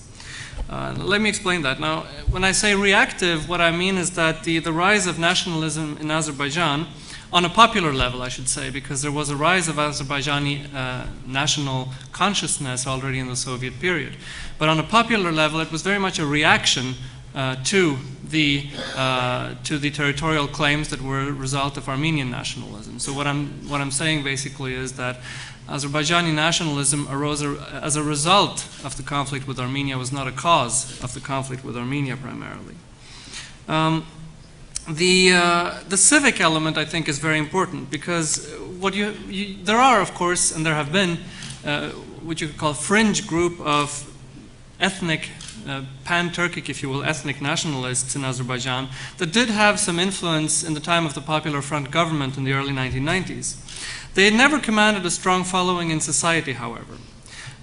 Let me explain that. Now, when I say reactive, what I mean is that the rise of nationalism in Azerbaijan, on a popular level, I should say, because there was a rise of Azerbaijani national consciousness already in the Soviet period. But on a popular level, it was very much a reaction to the territorial claims that were a result of Armenian nationalism. So what I'm saying basically is that Azerbaijani nationalism arose as a result of the conflict with Armenia, was not a cause of the conflict with Armenia primarily. The civic element, I think, is very important, because there are, of course, and there have been what you could call fringe group of ethnic, pan-Turkic, if you will, ethnic nationalists in Azerbaijan that did have some influence in the time of the Popular Front government in the early 1990s. They had never commanded a strong following in society, however.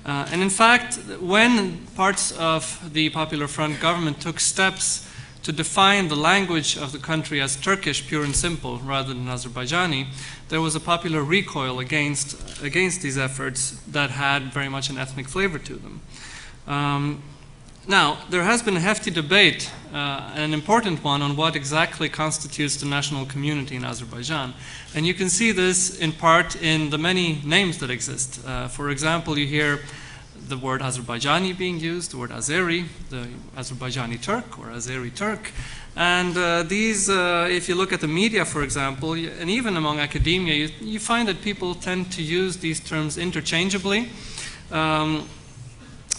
And in fact, when parts of the Popular Front government took steps to define the language of the country as Turkish, pure and simple, rather than Azerbaijani, there was a popular recoil against these efforts that had very much an ethnic flavor to them. Now, there has been a hefty debate, an important one, on what exactly constitutes the national community in Azerbaijan. And you can see this in part in the many names that exist. For example, you hear the word Azerbaijani being used, the word Azeri, the Azerbaijani Turk or Azeri Turk. And these, if you look at the media, for example, and even among academia, you find that people tend to use these terms interchangeably.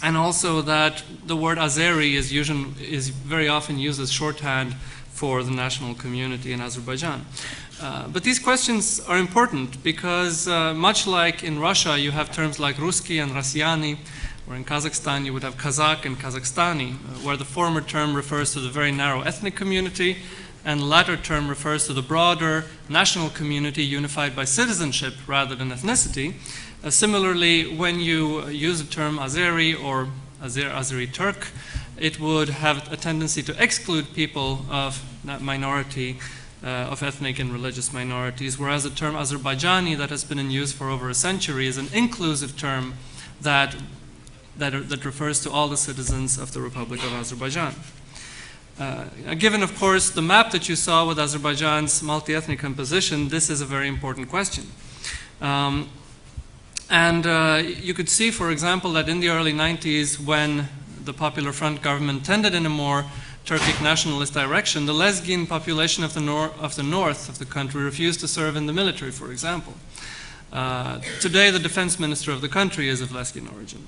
And also that the word Azeri is very often used as shorthand for the national community in Azerbaijan. But these questions are important because much like in Russia, you have terms like Ruski and Rosyani, or in Kazakhstan you would have Kazakh and Kazakhstani, where the former term refers to the very narrow ethnic community and the latter term refers to the broader national community unified by citizenship rather than ethnicity. Similarly, when you use the term Azeri or Azeri Turk, it would have a tendency to exclude people of that minority, of ethnic and religious minorities, whereas the term Azerbaijani that has been in use for over a century is an inclusive term that refers to all the citizens of the Republic of Azerbaijan. Given, of course, the map that you saw with Azerbaijan's multi-ethnic composition, this is a very important question. And you could see, for example, that in the early 90s, when the Popular Front government tended in a more Turkic nationalist direction, the Lezgin population of the north of the country refused to serve in the military, for example. Today, the defense minister of the country is of Lezgin origin.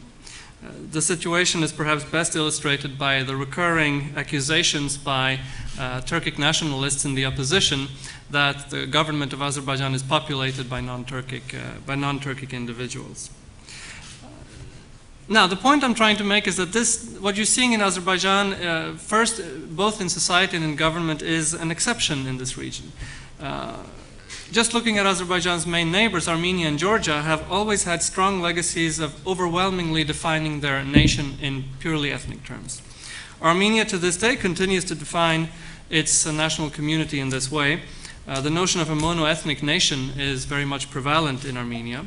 The situation is perhaps best illustrated by the recurring accusations by Turkic nationalists in the opposition that the government of Azerbaijan is populated by non-Turkic individuals. Now, the point I'm trying to make is that what you're seeing in Azerbaijan, first, both in society and in government, is an exception in this region. Just looking at Azerbaijan's main neighbors, Armenia and Georgia, have always had strong legacies of overwhelmingly defining their nation in purely ethnic terms. Armenia to this day continues to define its national community in this way. The notion of a mono-ethnic nation is very much prevalent in Armenia.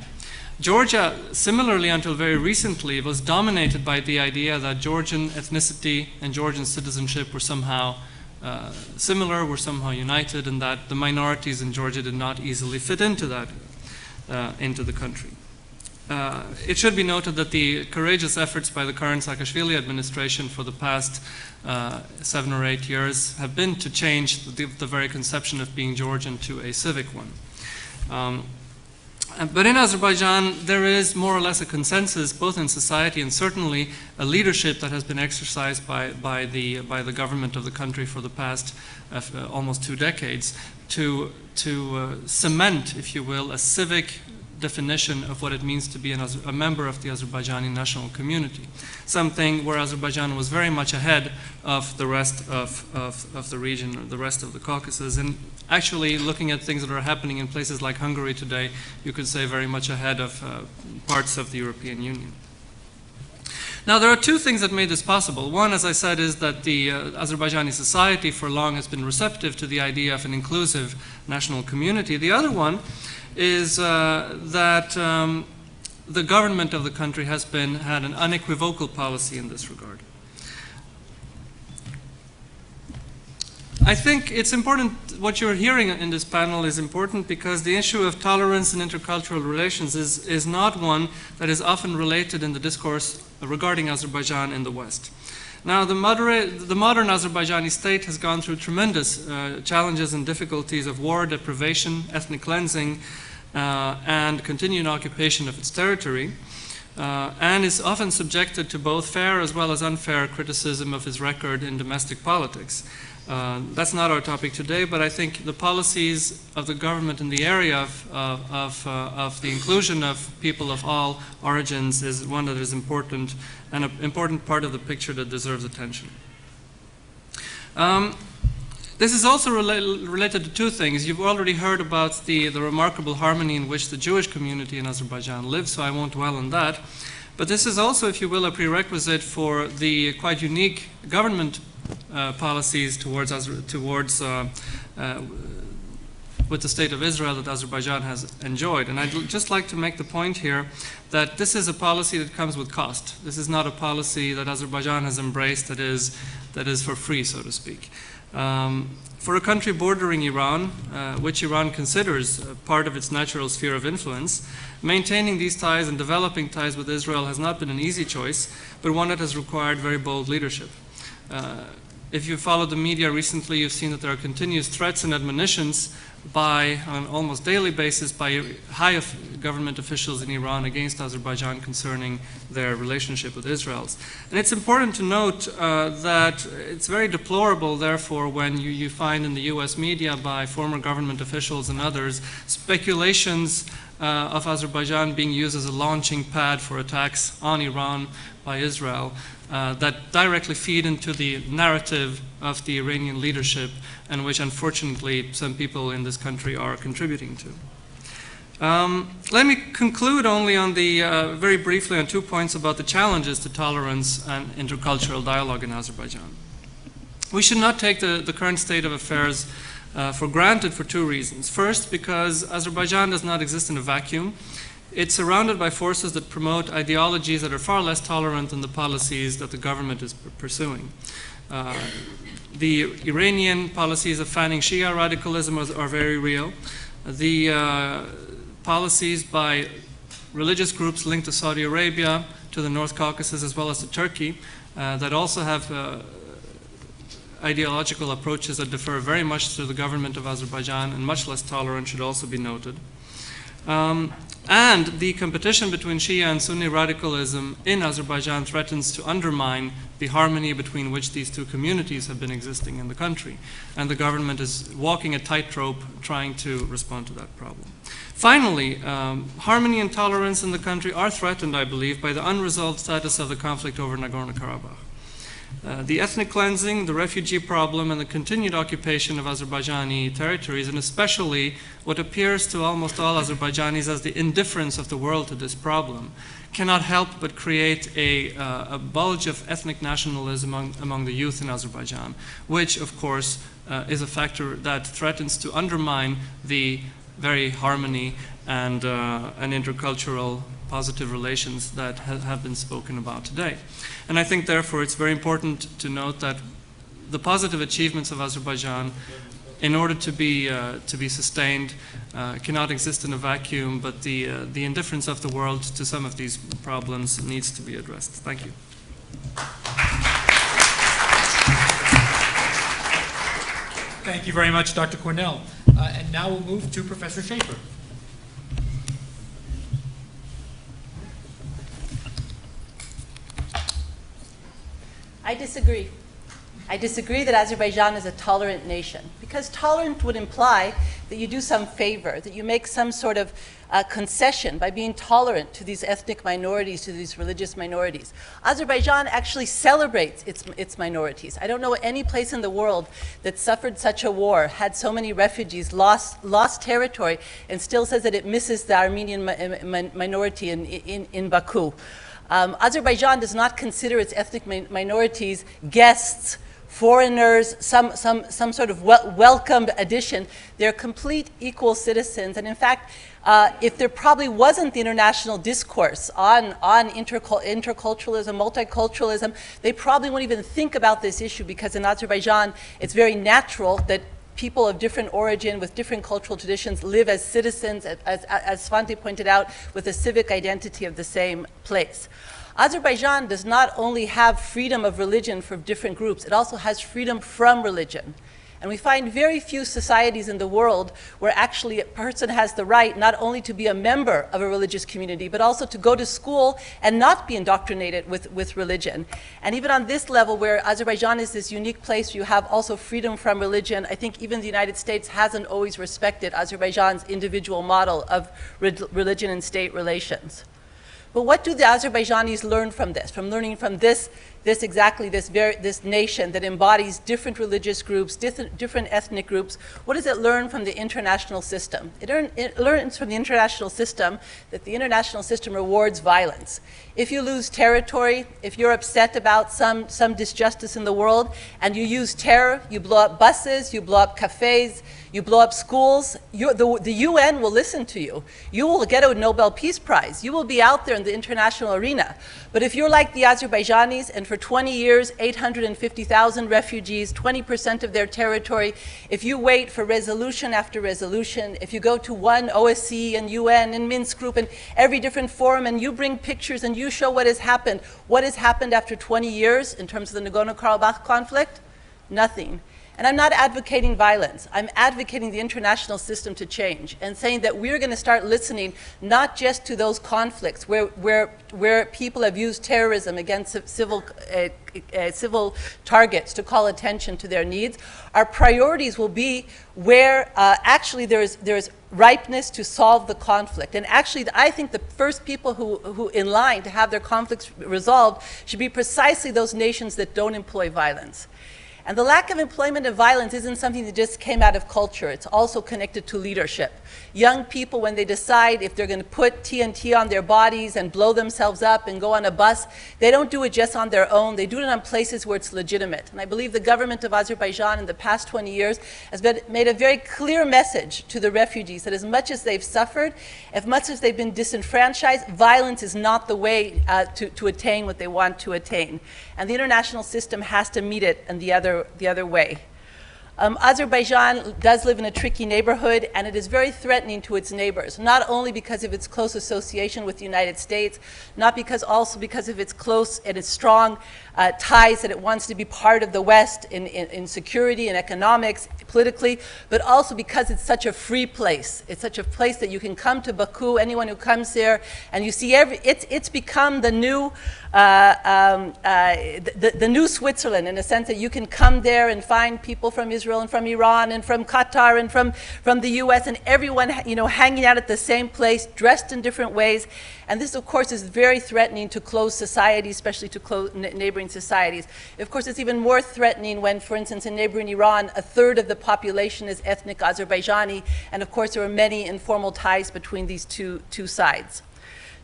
Georgia, similarly until very recently, was dominated by the idea that Georgian ethnicity and Georgian citizenship were somehow similar, were somehow united, and that the minorities in Georgia did not easily fit into that, into the country. It should be noted that the courageous efforts by the current Saakashvili administration for the past 7 or 8 years have been to change the very conception of being Georgian to a civic one. But in Azerbaijan, there is more or less a consensus, both in society and certainly a leadership that has been exercised by the government of the country for the past almost 2 decades to cement, if you will, a civic definition of what it means to be a member of the Azerbaijani national community. Something where Azerbaijan was very much ahead of the rest of the region, or the rest of the Caucasus. And actually, looking at things that are happening in places like Hungary today, you could say very much ahead of parts of the European Union. Now, there are 2 things that made this possible. One, as I said, is that the Azerbaijani society for long has been receptive to the idea of an inclusive national community. The other one is that the government of the country has had an unequivocal policy in this regard. I think it's important, what you're hearing in this panel is important because the issue of tolerance and intercultural relations is not one that is often related in the discourse regarding Azerbaijan in the West. Now, the modern Azerbaijani state has gone through tremendous challenges and difficulties of war, deprivation, ethnic cleansing, and continued occupation of its territory, and is often subjected to both fair as well as unfair criticism of its record in domestic politics. That's not our topic today, but I think the policies of the government in the area of the inclusion of people of all origins is one that is important, and an important part of the picture that deserves attention. This is also related to 2 things. You've already heard about the remarkable harmony in which the Jewish community in Azerbaijan lives, so I won't dwell on that. But this is also, if you will, a prerequisite for the quite unique government policies with the state of Israel that Azerbaijan has enjoyed. And I'd just like to make the point here that this is a policy that comes with cost. This is not a policy that Azerbaijan has embraced that is for free, so to speak. For a country bordering Iran, which Iran considers part of its natural sphere of influence, maintaining these ties and developing ties with Israel has not been an easy choice, but one that has required very bold leadership. If you followed the media recently, you've seen that there are continuous threats and admonitions on an almost daily basis by high government officials in Iran against Azerbaijan concerning their relationship with Israel. And it's important to note that it's very deplorable, therefore, when you find in the US media by former government officials and others speculations of Azerbaijan being used as a launching pad for attacks on Iran by Israel that directly feed into the narrative of the Iranian leadership, and which unfortunately some people in this country are contributing to. Let me conclude only on very briefly on 2 points about the challenges to tolerance and intercultural dialogue in Azerbaijan. We should not take the current state of affairs for granted for 2 reasons. First, because Azerbaijan does not exist in a vacuum. It's surrounded by forces that promote ideologies that are far less tolerant than the policies that the government is pursuing. The Iranian policies of fanning Shia radicalism are very real. The policies by religious groups linked to Saudi Arabia, to the North Caucasus, as well as to Turkey, that also have ideological approaches that differ very much to the government of Azerbaijan and much less tolerant should also be noted. And the competition between Shia and Sunni radicalism in Azerbaijan threatens to undermine the harmony between which these two communities have been existing in the country. And the government is walking a tightrope trying to respond to that problem. Finally, harmony and tolerance in the country are threatened, I believe, by the unresolved status of the conflict over Nagorno-Karabakh. The ethnic cleansing, the refugee problem, and the continued occupation of Azerbaijani territories, and especially what appears to almost all Azerbaijanis as the indifference of the world to this problem, cannot help but create a bulge of ethnic nationalism among the youth in Azerbaijan, which, of course, is a factor that threatens to undermine the very harmony and intercultural positive relations that have been spoken about today. And I think, therefore, it's very important to note that the positive achievements of Azerbaijan, in order to be sustained, cannot exist in a vacuum, but the indifference of the world to some of these problems needs to be addressed. Thank you. Thank you very much, Dr. Cornell. And now we'll move to Professor Schaefer. I disagree. I disagree that Azerbaijan is a tolerant nation, because tolerant would imply that you do some favor, that you make some sort of concession by being tolerant to these ethnic minorities, to these religious minorities. Azerbaijan actually celebrates its minorities. I don't know any place in the world that suffered such a war, had so many refugees, lost territory, and still says that it misses the Armenian minority in Baku. Azerbaijan does not consider its ethnic minorities guests, foreigners, some sort of welcomed addition. They're complete equal citizens. And in fact, if there probably wasn't the international discourse on interculturalism, multiculturalism, they probably wouldn't even think about this issue, because in Azerbaijan, it's very natural that people of different origin with different cultural traditions live as citizens, as Svante pointed out, with a civic identity of the same place. Azerbaijan does not only have freedom of religion for different groups, it also has freedom from religion. And we find very few societies in the world where actually a person has the right not only to be a member of a religious community, but also to go to school and not be indoctrinated with religion. And even on this level, where Azerbaijan is this unique place where you have also freedom from religion, I think even the United States hasn't always respected Azerbaijan's individual model of religion and state relations. But what do the Azerbaijanis learn from this? From learning from this nation that embodies different religious groups, different ethnic groups, what does it learn from the international system? It learns from the international system that the international system rewards violence. If you lose territory, if you're upset about some disjustice in the world, and you use terror, you blow up buses, you blow up cafes, you blow up schools, the UN will listen to you. You will get a Nobel Peace Prize. You will be out there in the international arena. But if you're like the Azerbaijanis, and for 20 years, 850,000 refugees, 20% of their territory, if you wait for resolution after resolution, if you go to one OSCE and UN and Minsk group and every different forum, and you bring pictures and you show what has happened after 20 years in terms of the Nagorno-Karabakh conflict? Nothing. And I'm not advocating violence. I'm advocating the international system to change and saying that we're going to start listening not just to those conflicts where people have used terrorism against civil targets to call attention to their needs. Our priorities will be where actually there is ripeness to solve the conflict. And actually, I think the first people who in line to have their conflicts resolved should be precisely those nations that don't employ violence. And the lack of employment of violence isn't something that just came out of culture. It's also connected to leadership. Young people, when they decide if they're going to put TNT on their bodies and blow themselves up and go on a bus, they don't do it just on their own. They do it on places where it's legitimate. And I believe the government of Azerbaijan in the past 20 years has made a very clear message to the refugees that as much as they've suffered, as much as they've been disenfranchised, violence is not the way to attain what they want to attain. And the international system has to meet it in the other way. Azerbaijan does live in a tricky neighborhood, and it is very threatening to its neighbors, not only because of its close association with the United States, also because of its close and its strong ties that it wants to be part of the West in security and economics, politically, but also because it's such a free place. It's such a place that you can come to Baku, anyone who comes there, and you see it's become the new the new Switzerland, in a sense that you can come there and find people from Israel and from Iran and from Qatar and from the US, and everyone hanging out at the same place, dressed in different ways. And this, of course, is very threatening to closed societies, especially to neighboring societies. Of course, it's even more threatening when, for instance, in neighboring Iran, a third of the population is ethnic Azerbaijani, and of course there are many informal ties between these two sides.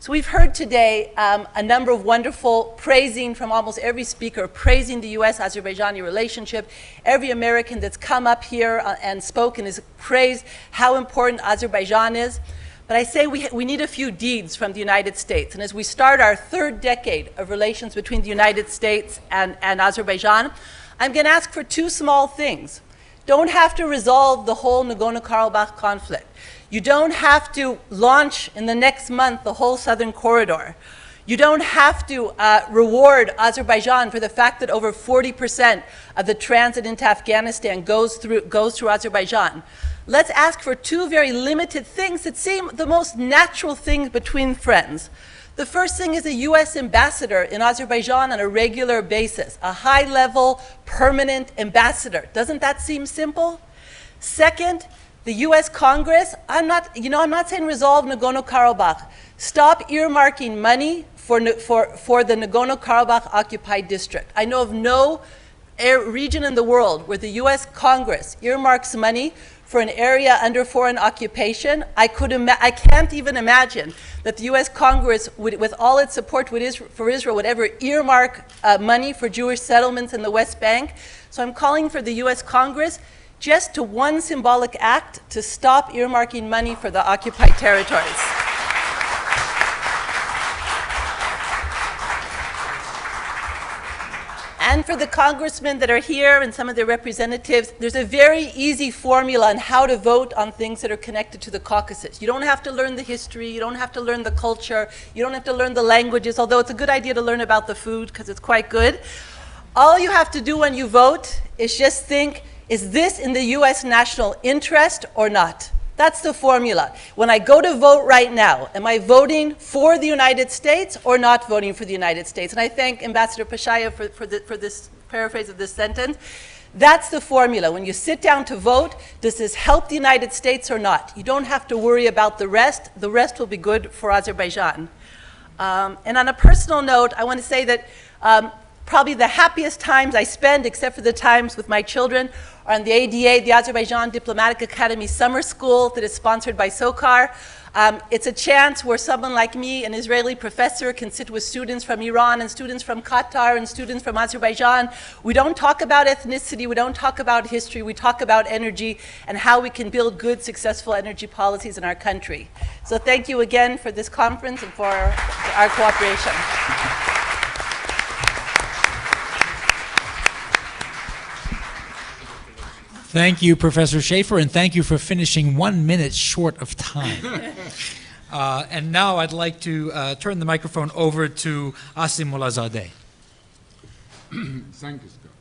So we've heard today a number of wonderful praising from almost every speaker, praising the US-Azerbaijani relationship. Every American that's come up here and spoken has praised how important Azerbaijan is. But I say we need a few deeds from the United States. And as we start our third decade of relations between the United States and Azerbaijan, I'm going to ask for two small things. Don't have to resolve the whole Nagorno-Karabakh conflict. You don't have to launch in the next month the whole southern corridor. You don't have to reward Azerbaijan for the fact that over 40% of the transit into Afghanistan goes through Azerbaijan. Let's ask for two very limited things that seem the most natural things between friends. The first thing is a US ambassador in Azerbaijan on a regular basis, a high-level, permanent ambassador. Doesn't that seem simple? Second, the US Congress, I'm not saying resolve Nagorno-Karabakh. Stop earmarking money for the Nagorno-Karabakh occupied district. I know of no region in the world where the US Congress earmarks money for an area under foreign occupation. I can't even imagine that the US Congress, with all its support for Israel, would ever earmark money for Jewish settlements in the West Bank. So I'm calling for the US Congress just to one symbolic act to stop earmarking money for the occupied territories. And for the congressmen that are here and some of their representatives, there's a very easy formula on how to vote on things that are connected to the Caucasus. You don't have to learn the history, you don't have to learn the culture, you don't have to learn the languages, although it's a good idea to learn about the food because it's quite good. All you have to do when you vote is just think, is this in the US national interest or not? That's the formula. When I go to vote right now, am I voting for the United States or not voting for the United States? And I thank Ambassador Pashayev for this paraphrase of this sentence. That's the formula. When you sit down to vote, does this help the United States or not? You don't have to worry about the rest. The rest will be good for Azerbaijan. And on a personal note, I want to say that probably the happiest times I spend, except for the times with my children, are on the ADA, the Azerbaijan Diplomatic Academy Summer School that is sponsored by SOCAR. It's a chance where someone like me, an Israeli professor, can sit with students from Iran and students from Qatar and students from Azerbaijan. We don't talk about ethnicity, we don't talk about history, we talk about energy and how we can build good, successful energy policies in our country. So thank you again for this conference and for our cooperation. Thank you, Professor Schaefer, and thank you for finishing 1 minute short of time. And now I'd like to turn the microphone over to Asim Mullazadeh. Thank you, Scott.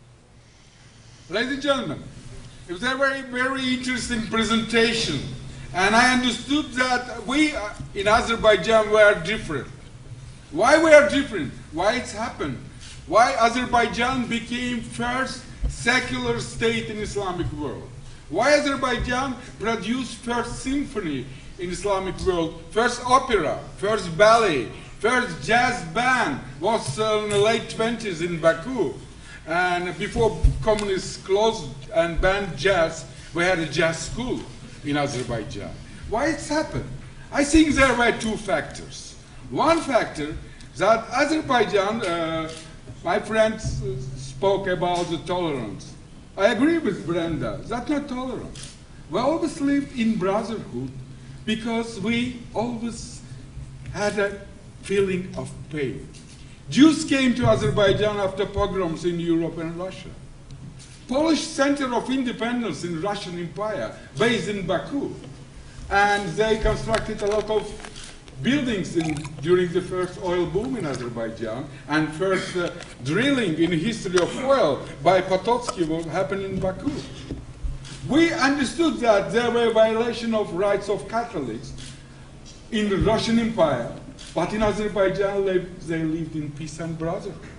Ladies and gentlemen, it was a very, very interesting presentation, and I understood that we in Azerbaijan were different. Why we are different? Why it's happened? Why Azerbaijan became first secular state in Islamic world? Why Azerbaijan produced first symphony in Islamic world, first opera, first ballet, first jazz band was in the late 20s in Baku. And before communists closed and banned jazz, we had a jazz school in Azerbaijan. Why it's happened? I think there were two factors. One factor that Azerbaijan, my friends spoke about the tolerance. I agree with Brenda, that's not tolerance. We always lived in brotherhood because we always had a feeling of pain. Jews came to Azerbaijan after pogroms in Europe and Russia. Polish Center of Independence in Russian Empire, based in Baku. And they constructed a lot of buildings during the first oil boom in Azerbaijan, and first drilling in history of oil by Potocki happened in Baku. We understood that there were violations of rights of Catholics in the Russian Empire, but in Azerbaijan they lived in peace and brotherhood.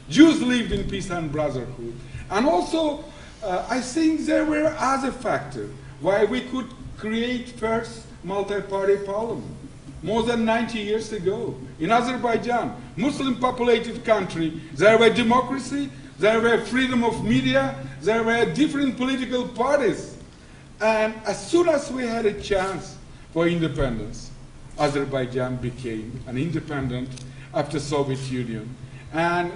Jews lived in peace and brotherhood. And also, I think there were other factors why we could create first multi-party parliament. More than 90 years ago, in Azerbaijan, Muslim populated country, there were democracy, there were freedom of media, there were different political parties. And as soon as we had a chance for independence, Azerbaijan became an independent after Soviet Union. And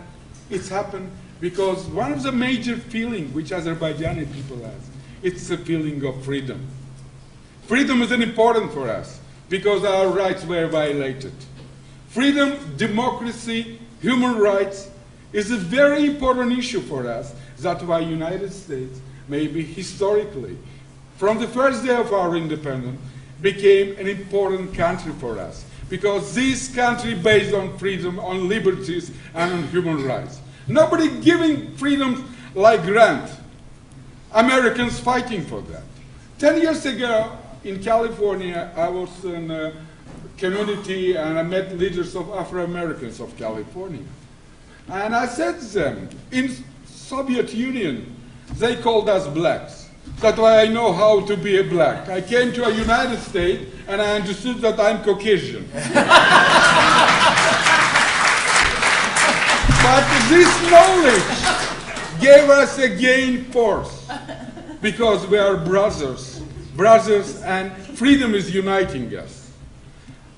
it's happened because one of the major feelings which Azerbaijani people have, it's a feeling of freedom. Freedom is important for us because our rights were violated. Freedom, democracy, human rights is a very important issue for us. That's why United States, maybe historically, from the first day of our independence, became an important country for us. Because this country based on freedom, on liberties, and on human rights. Nobody giving freedom like grant. Americans fighting for that. 10 years ago in California, I was in a community and I met leaders of Afro-Americans of California. And I said to them, in Soviet Union, they called us blacks. That's why I know how to be a black. I came to a United States and I understood that I'm Caucasian. But this knowledge gave us again force because we are brothers, and freedom is uniting us.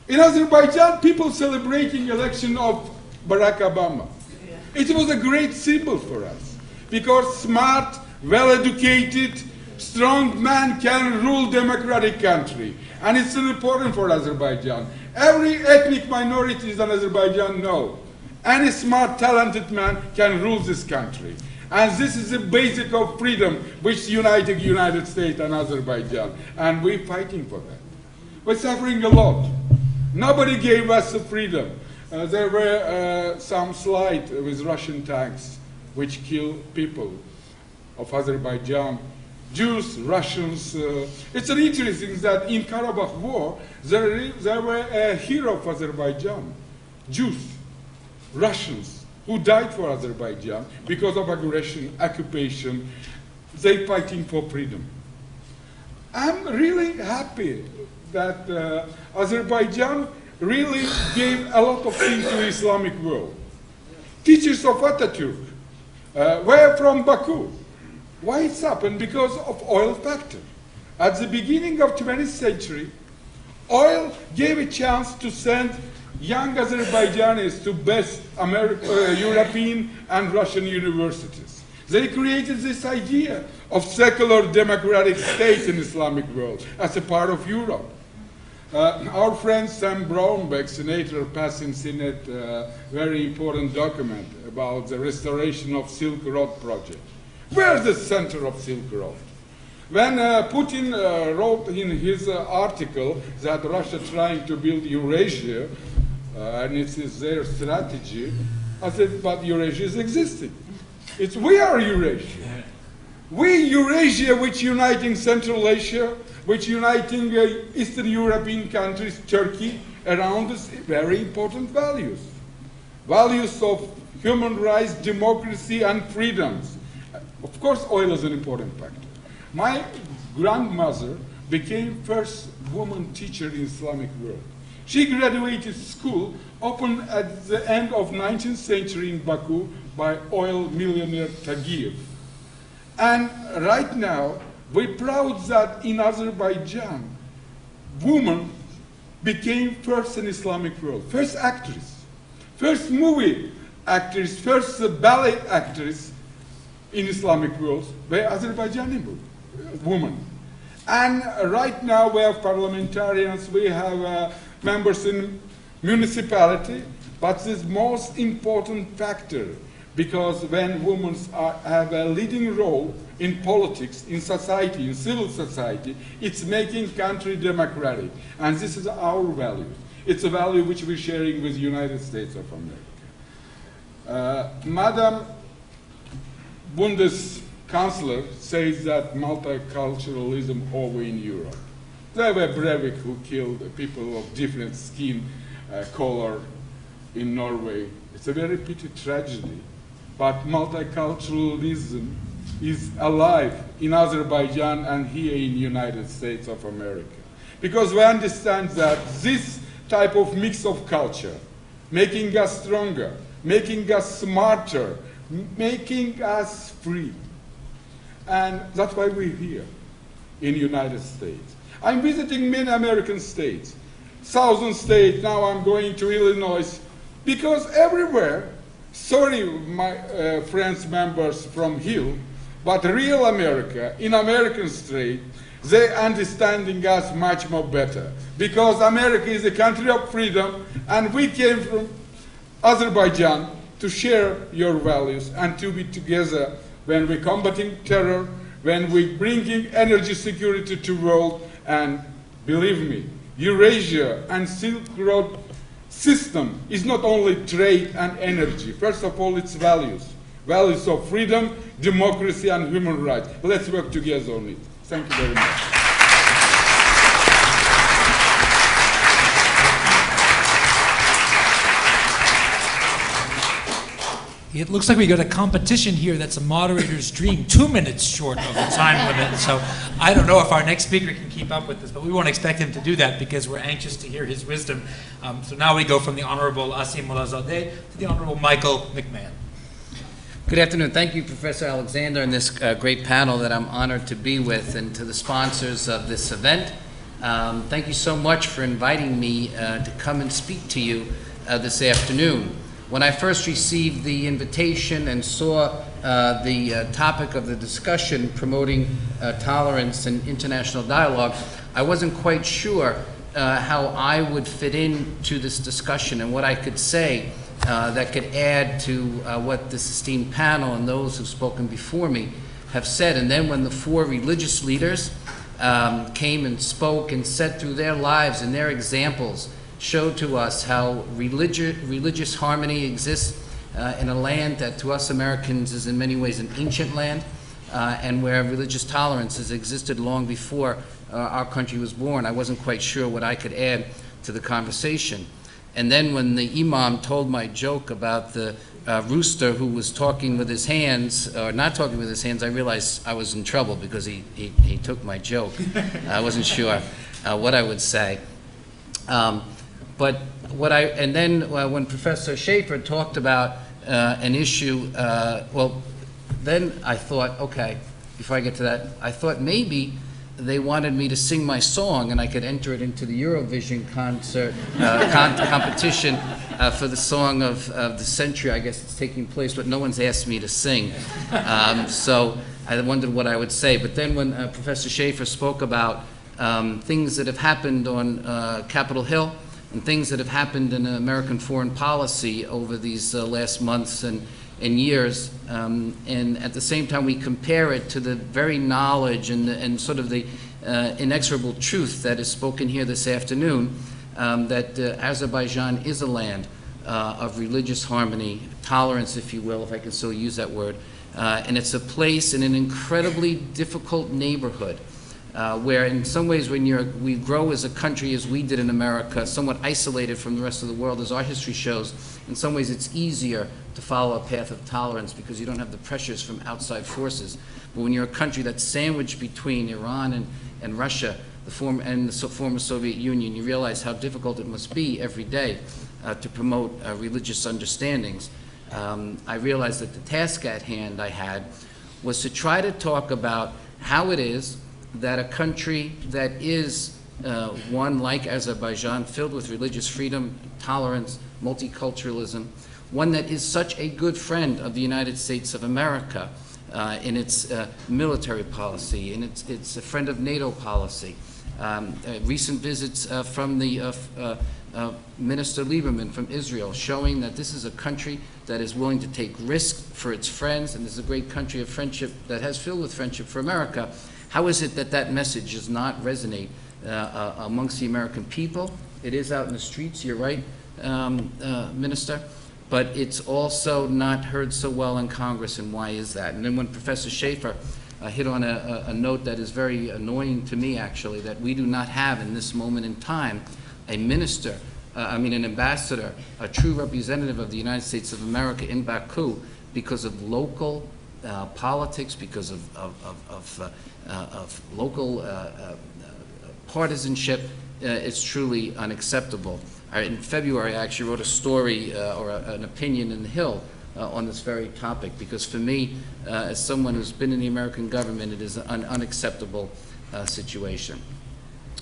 In Azerbaijan, people celebrating election of Barack Obama. It was a great symbol for us because smart, well-educated, strong man can rule democratic country. And it's important for Azerbaijan. Every ethnic minority in Azerbaijan know any smart, talented man can rule this country. And this is the basic of freedom which united United States and Azerbaijan. And we're fighting for that. We're suffering a lot. Nobody gave us the freedom. There were some slides with Russian tanks which killed people of Azerbaijan. Jews, Russians. It's an interesting that in Karabakh War, there were a hero of Azerbaijan, Jews, Russians, who died for Azerbaijan because of aggression, occupation. They fighting for freedom. I'm really happy that Azerbaijan really gave a lot of things to the Islamic world. Teachers of Atatürk were from Baku. Why it's happened? Because of oil factor. At the beginning of 20th century, oil gave a chance to send young Azerbaijanis to best European and Russian universities. They created this idea of secular democratic states in Islamic world as a part of Europe. Our friend Sam Brownback, senator, passed in Senate a very important document about the restoration of Silk Road project. Where's the center of Silk Road? When Putin wrote in his article that Russia trying to build Eurasia, and it is their strategy, I said, but Eurasia is existing. We are Eurasia. We Eurasia, which uniting Central Asia, which uniting Eastern European countries, Turkey, around us, very important values. Values of human rights, democracy, and freedoms. Of course, oil is an important factor. My grandmother became first woman teacher in Islamic world. She graduated school opened at the end of 19th century in Baku by oil millionaire Tagiev. And right now, we're proud that in Azerbaijan, woman became first in Islamic world, first actress, first movie actress, first ballet actress in Islamic world by Azerbaijani woman. And right now we have parliamentarians, we have members in municipality, but the most important factor because when women have a leading role in politics, in society, in civil society, it's making country democratic. And this is our value. It's a value which we're sharing with the United States of America. Madam Bundeskanzler says that multiculturalism over in Europe. There were Breivik who killed people of different skin color in Norway. It's a very pity tragedy. But multiculturalism is alive in Azerbaijan and here in the United States of America. Because we understand that this type of mix of culture, making us stronger, making us smarter, making us free. And that's why we're here in the United States. I'm visiting many American states, southern states, now I'm going to Illinois, because everywhere, sorry, my friends, members from Hill, but real America, in American state, they understanding us much more better. Because America is a country of freedom, and we came from Azerbaijan to share your values and to be together when we're combating terror, when we're bringing energy security to the world, and believe me, Eurasia and Silk Road system is not only trade and energy. First of all, it's values. Values of freedom, democracy, and human rights. Let's work together on it. Thank you very much. It looks like we got a competition here that's a moderator's dream, 2 minutes short of the time limit. So I don't know if our next speaker can keep up with this, but we won't expect him to do that because we're anxious to hear his wisdom. So now we go from the Honorable Asim Mullahzadeh to the Honorable Michael McMahon. Good afternoon. Thank you, Professor Alexander, and this great panel that I'm honored to be with, and to the sponsors of this event. Thank you so much for inviting me to come and speak to you this afternoon. When I first received the invitation and saw the topic of the discussion, promoting tolerance and international dialogue, I wasn't quite sure how I would fit into this discussion and what I could say that could add to what this esteemed panel and those who've spoken before me have said. And then when the four religious leaders came and spoke and said through their lives and their examples, showed to us how religious harmony exists in a land that to us Americans is in many ways an ancient land, and where religious tolerance has existed long before our country was born. I wasn't quite sure what I could add to the conversation. And then when the imam told my joke about the rooster who was talking with his hands, or not talking with his hands, I realized I was in trouble because he took my joke. I wasn't sure what I would say. But when Professor Schaefer talked about an issue, well, then I thought, okay, before I get to that, I thought maybe they wanted me to sing my song and I could enter it into the Eurovision concert competition for the song of the century. I guess it's taking place, but no one's asked me to sing. So I wondered what I would say. But then when Professor Schaefer spoke about things that have happened on Capitol Hill, and things that have happened in American foreign policy over these last months and years, and at the same time we compare it to the very knowledge and sort of the inexorable truth that is spoken here this afternoon, that Azerbaijan is a land of religious harmony, tolerance, if you will, if I can still use that word, and it's a place in an incredibly difficult neighborhood, where in some ways when we grow as a country as we did in America, somewhat isolated from the rest of the world as our history shows, in some ways it's easier to follow a path of tolerance because you don't have the pressures from outside forces. But when you're a country that's sandwiched between Iran and Russia, the former Soviet Union, you realize how difficult it must be every day to promote religious understandings. I realized that the task at hand I had was to try to talk about how it is that a country that is one like Azerbaijan, filled with religious freedom, tolerance, multiculturalism, one that is such a good friend of the United States of America in its military policy, in its a friend of NATO policy. Recent visits from the Minister Lieberman from Israel, showing that this is a country that is willing to take risks for its friends, and this is a great country of friendship that has filled with friendship for America. How is it that that message does not resonate amongst the American people? It is out in the streets, you're right, Minister, but it's also not heard so well in Congress, and why is that? And then when Professor Schaefer hit on a note that is very annoying to me, actually, that we do not have in this moment in time a minister, an ambassador, a true representative of the United States of America in Baku because of local politics, because of local partisanship. It's truly unacceptable. In February, I actually wrote a story or an opinion in The Hill on this very topic, because for me, as someone who's been in the American government, it is an unacceptable situation.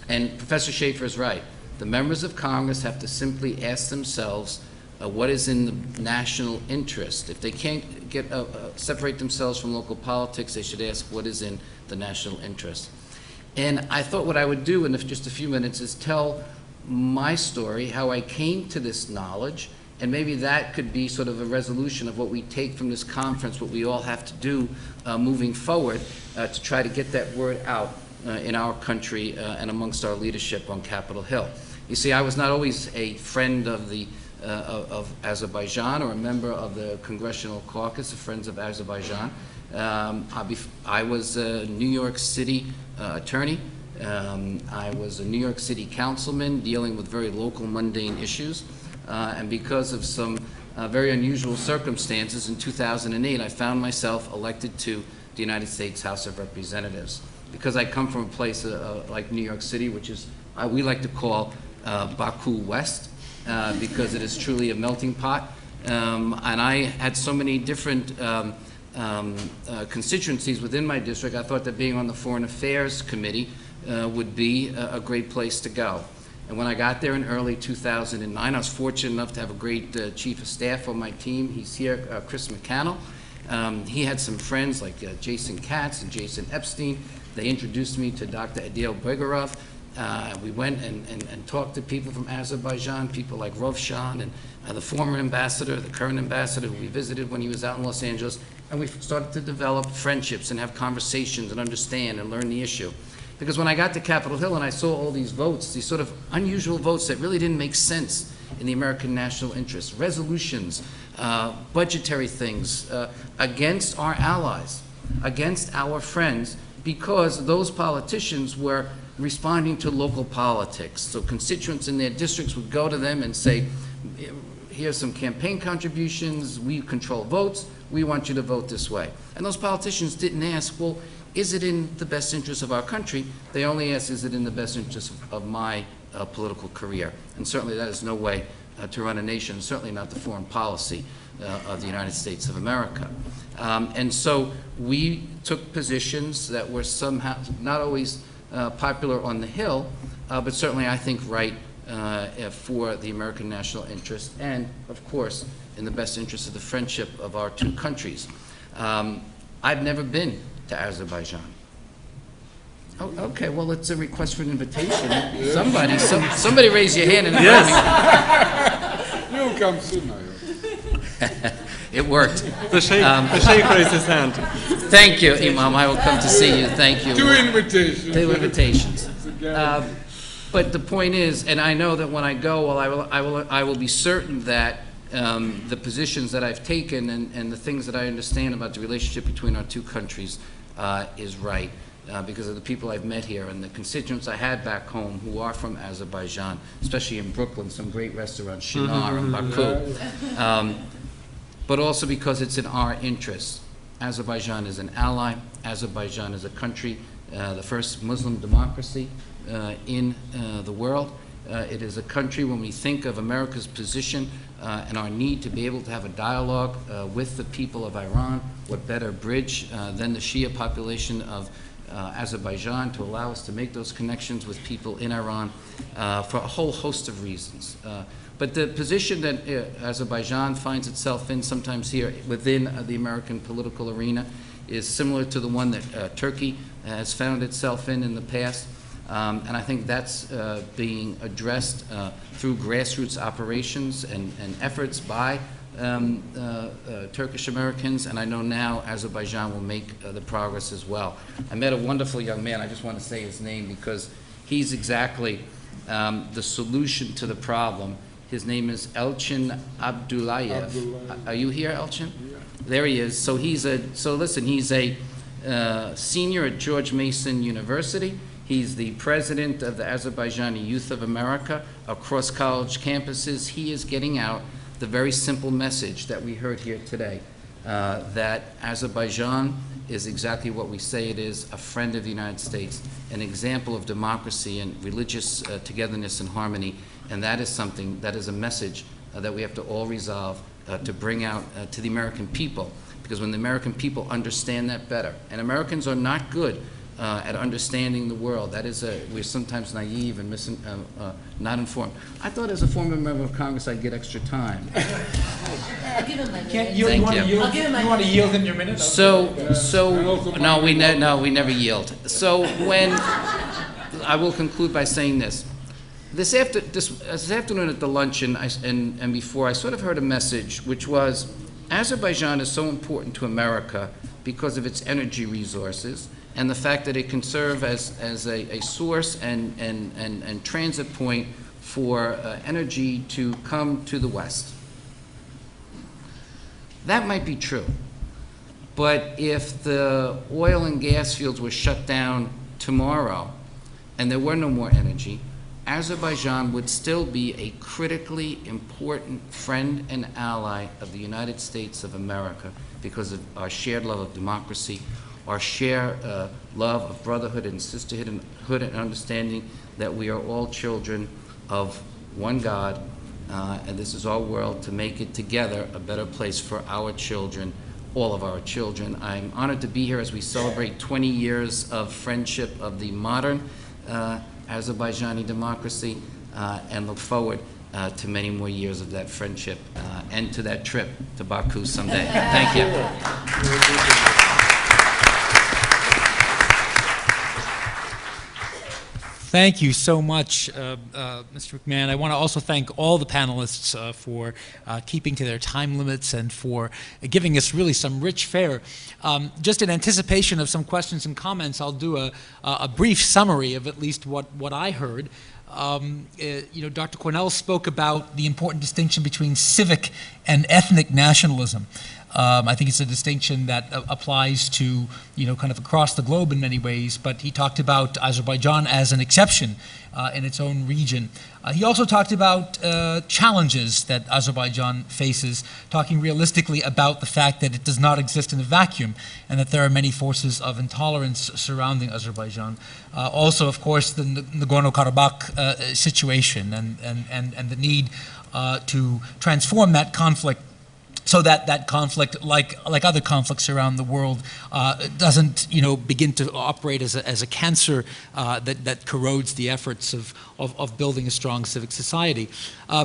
And Professor Schaefer is right. The members of Congress have to simply ask themselves what is in the national interest. If they can't separate themselves from local politics, they should ask what is in the national interest. And I thought what I would do in just a few minutes is tell my story, how I came to this knowledge, and maybe that could be sort of a resolution of what we take from this conference, what we all have to do moving forward to try to get that word out in our country and amongst our leadership on Capitol Hill. You see, I was not always a friend of Azerbaijan or a member of the Congressional Caucus of Friends of Azerbaijan. I was a New York City attorney. I was a New York City councilman dealing with very local, mundane issues. And because of some very unusual circumstances, in 2008, I found myself elected to the United States House of Representatives. Because I come from a place like New York City, which is, we like to call Baku West, because it is truly a melting pot. And I had so many different constituencies within my district, I thought that being on the Foreign Affairs Committee would be a great place to go. And when I got there in early 2009, I was fortunate enough to have a great chief of staff on my team. He's here, Chris McCannell. He had some friends like Jason Katz and Jason Epstein. They introduced me to Dr. Adil Begorov. We went and talked to people from Azerbaijan, people like Rovshan and the former ambassador, the current ambassador who we visited when he was out in Los Angeles. And we started to develop friendships and have conversations and understand and learn the issue. Because when I got to Capitol Hill and I saw all these votes, these sort of unusual votes that really didn't make sense in the American national interest, resolutions, budgetary things against our allies, against our friends, because those politicians were responding to local politics. So constituents in their districts would go to them and say, here's some campaign contributions, we control votes, we want you to vote this way. And those politicians didn't ask, well, is it in the best interest of our country? They only asked, is it in the best interest of my political career? And certainly that is no way to run a nation, certainly not the foreign policy of the United States of America. And so we took positions that were somehow not always popular on the Hill, but certainly I think right for the American national interest and, of course, in the best interest of the friendship of our two countries. I've never been to Azerbaijan. Oh, okay, well, it's a request for an invitation. Somebody raise your hand and yes. You'll come soon, I hope. It worked. The Sheikh raised his hand. Thank you, Imam. I will come to see you. Thank you. Two invitations. Two invitations. But the point is, and I know that when I go, well, I will be certain that the positions that I've taken and the things that I understand about the relationship between our two countries is right. Because of the people I've met here and the constituents I had back home who are from Azerbaijan, especially in Brooklyn, some great restaurants, Shinar and Baku. But also because it's in our interest. Azerbaijan is an ally. Azerbaijan is a country, the first Muslim democracy in the world. It is a country, when we think of America's position and our need to be able to have a dialogue with the people of Iran, what better bridge than the Shia population of Azerbaijan to allow us to make those connections with people in Iran for a whole host of reasons. But the position that Azerbaijan finds itself in sometimes here within the American political arena is similar to the one that Turkey has found itself in the past. And I think that's being addressed through grassroots operations and efforts by Turkish Americans, and I know now Azerbaijan will make the progress as well. I met a wonderful young man, I just want to say his name because he's exactly the solution to the problem. His name is Elchin Abdullayev. Are you here, Elchin? Yeah. There he is. So he's a senior at George Mason University. He's the president of the Azerbaijani Youth of America across college campuses. He is getting out the very simple message that we heard here today, that Azerbaijan is exactly what we say it is, a friend of the United States, an example of democracy and religious togetherness and harmony, and that is something, that is a message that we have to all resolve to bring out to the American people, because when the American people understand that better, and Americans are not good at understanding the world. That is, we're sometimes naive and not informed. I thought as a former member of Congress I'd get extra time. I'll give him my minute. You want to yield in your minute? No, we never yield. So when, I will conclude by saying this. This afternoon at the luncheon and before, I sort of heard a message which was, Azerbaijan is so important to America because of its energy resources, and the fact that it can serve as a source and transit point for energy to come to the West. That might be true. But if the oil and gas fields were shut down tomorrow and there were no more energy, Azerbaijan would still be a critically important friend and ally of the United States of America because of our shared love of democracy, our shared love of brotherhood and sisterhood and understanding that we are all children of one God, and this is our world to make it together a better place for our children, all of our children. I'm honored to be here as we celebrate 20 years of friendship of the modern Azerbaijani democracy, and look forward to many more years of that friendship and to that trip to Baku someday. Thank you. Thank you so much, Mr. McMahon. I want to also thank all the panelists for keeping to their time limits and for giving us really some rich fare. Just in anticipation of some questions and comments, I'll do a brief summary of at least what I heard. Dr. Cornell spoke about the important distinction between civic and ethnic nationalism. I think it's a distinction that applies to, kind of across the globe in many ways, but he talked about Azerbaijan as an exception in its own region. He also talked about challenges that Azerbaijan faces, talking realistically about the fact that it does not exist in a vacuum and that there are many forces of intolerance surrounding Azerbaijan. Also, of course, the Nagorno-Karabakh situation and the need to transform that conflict so that conflict, like other conflicts around the world, doesn't begin to operate as a cancer that corrodes the efforts of building a strong civic society.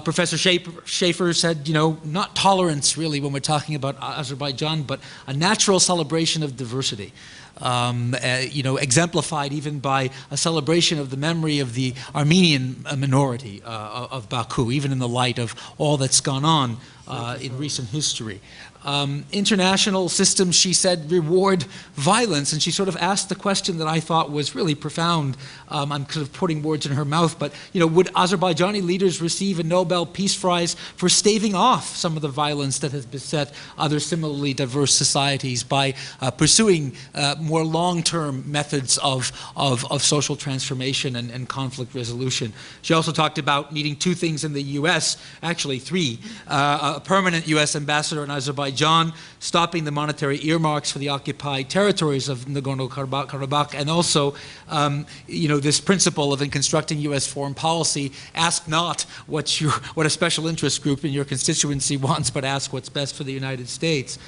Professor Schaefer said, not tolerance really when we're talking about Azerbaijan, but a natural celebration of diversity. Exemplified even by a celebration of the memory of the Armenian minority of Baku, even in the light of all that's gone on in recent history. International systems, she said, reward violence, and she sort of asked the question that I thought was really profound. I'm kind of putting words in her mouth, but would Azerbaijani leaders receive a Nobel Peace Prize for staving off some of the violence that has beset other similarly diverse societies by pursuing more long-term methods of social transformation and conflict resolution? She also talked about needing two things in the U.S., actually three: a permanent U.S. ambassador in Azerbaijan, stopping the monetary earmarks for the occupied territories of Nagorno-Karabakh, and also, this principle of in constructing U.S. foreign policy, ask not what a special interest group in your constituency wants, but ask what's best for the United States.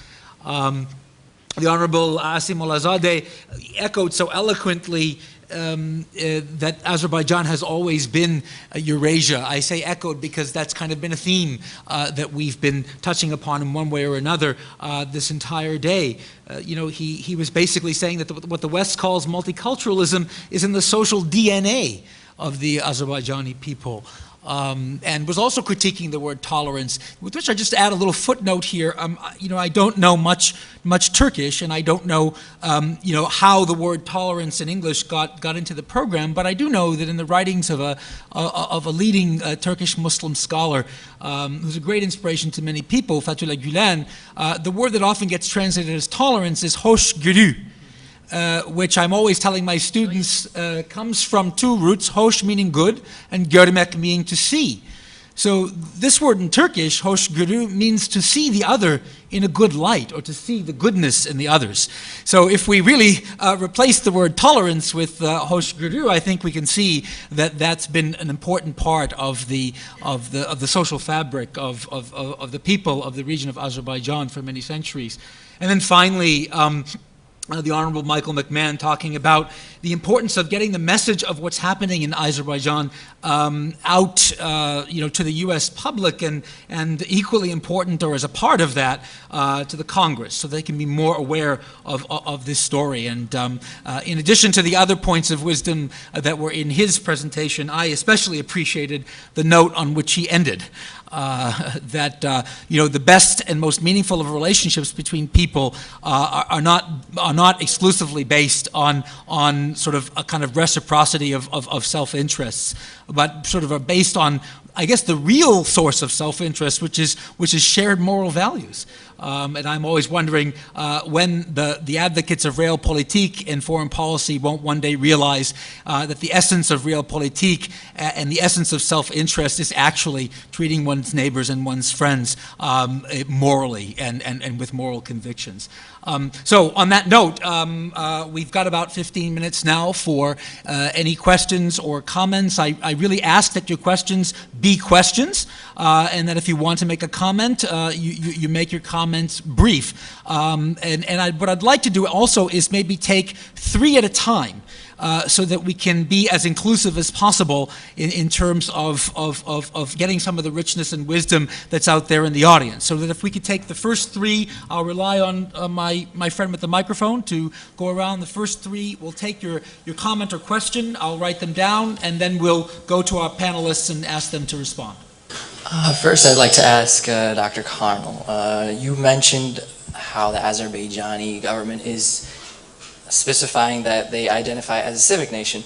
The Honorable Asim Olazadeh echoed so eloquently that Azerbaijan has always been Eurasia. I say echoed because that's kind of been a theme that we've been touching upon in one way or another this entire day. He was basically saying that what the West calls multiculturalism is in the social DNA of the Azerbaijani people. And was also critiquing the word tolerance, with which I just add a little footnote here. I don't know much Turkish, and I don't know, how the word tolerance in English got into the program. But I do know that in the writings of a leading Turkish Muslim scholar, who's a great inspiration to many people, Fethullah Gülen, the word that often gets translated as tolerance is hoşgörü. Which I'm always telling my students comes from two roots, hoş meaning good, and görmek meaning to see. So this word in Turkish, hoşgörü, means to see the other in a good light, or to see the goodness in the others. So if we really replace the word tolerance with hoşgörü, I think we can see that that's been an important part of the social fabric of the people of the region of Azerbaijan for many centuries. And then finally, the Honorable Michael McMahon talking about the importance of getting the message of what's happening in Azerbaijan out, to the U.S. public, and equally important, or as a part of that, to the Congress, so they can be more aware of this story. And in addition to the other points of wisdom that were in his presentation, I especially appreciated the note on which he ended. That the best and most meaningful of relationships between people are not exclusively based on sort of a kind of reciprocity of self-interests, but sort of are based on, I guess, the real source of self-interest, which is shared moral values. And I'm always wondering when the advocates of realpolitik in foreign policy won't one day realize that the essence of realpolitik and the essence of self-interest is actually treating one's neighbors and one's friends morally and with moral convictions. So on that note, we've got about 15 minutes now for any questions or comments. I really ask that your questions be questions, and that if you want to make a comment, you make your comments brief. What I'd like to do also is maybe take 3 at a time, so that we can be as inclusive as possible in terms of getting some of the richness and wisdom that's out there in the audience. So that if we could take the first 3, I'll rely on my friend with the microphone to go around. The first 3, we'll take your comment or question, I'll write them down, and then we'll go to our panelists and ask them to respond. First, I'd like to ask Dr. Carnel. You mentioned how the Azerbaijani government is specifying that they identify as a civic nation,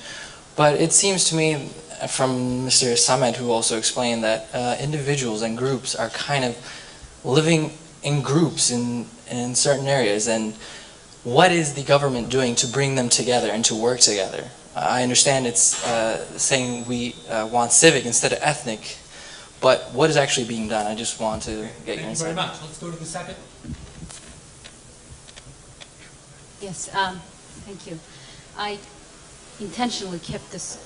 but it seems to me from Mr. Samet, who also explained that individuals and groups are kind of living in groups in certain areas, and what is the government doing to bring them together and to work together? I understand it's saying we want civic instead of ethnic, but what is actually being done? I just want to get your insight. Thank you very much. Let's go to the second. Yes, thank you. I intentionally kept this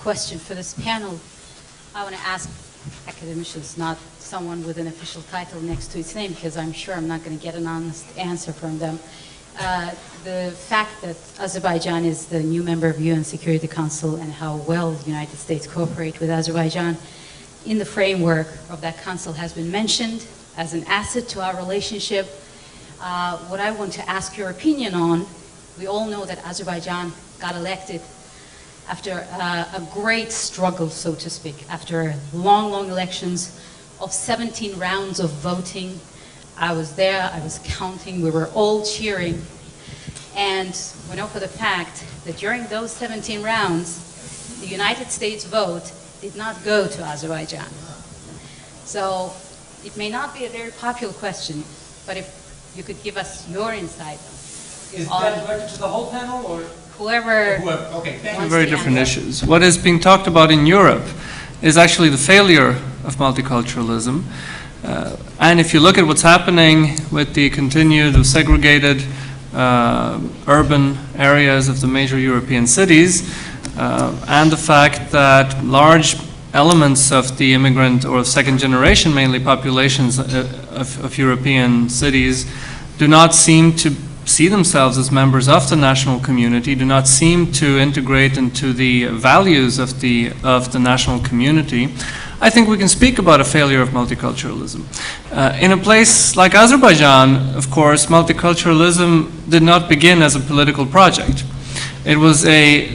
question for this panel. I want to ask academicians, not someone with an official title next to its name, because I'm sure I'm not going to get an honest answer from them. The fact that Azerbaijan is the new member of UN Security Council and how well the United States cooperate with Azerbaijan in the framework of that council has been mentioned as an asset to our relationship. What I want to ask your opinion on, we all know that Azerbaijan got elected after a great struggle, so to speak, after long, long elections of 17 rounds of voting. I was there, I was counting, we were all cheering. And we know for the fact that during those 17 rounds, the United States vote did not go to Azerbaijan. So it may not be a very popular question, but if you could give us your insight. Is that directed to the whole panel, or whoever? Okay, thank Two very different issues. What is being talked about in Europe is actually the failure of multiculturalism. And if you look at what's happening with the continued segregated urban areas of the major European cities, and the fact that large elements of the immigrant or second generation mainly populations of European cities do not seem to see themselves as members of the national community, do not seem to integrate into the values of the national community, I think we can speak about a failure of multiculturalism. In a place like Azerbaijan, of course, multiculturalism did not begin as a political project. It was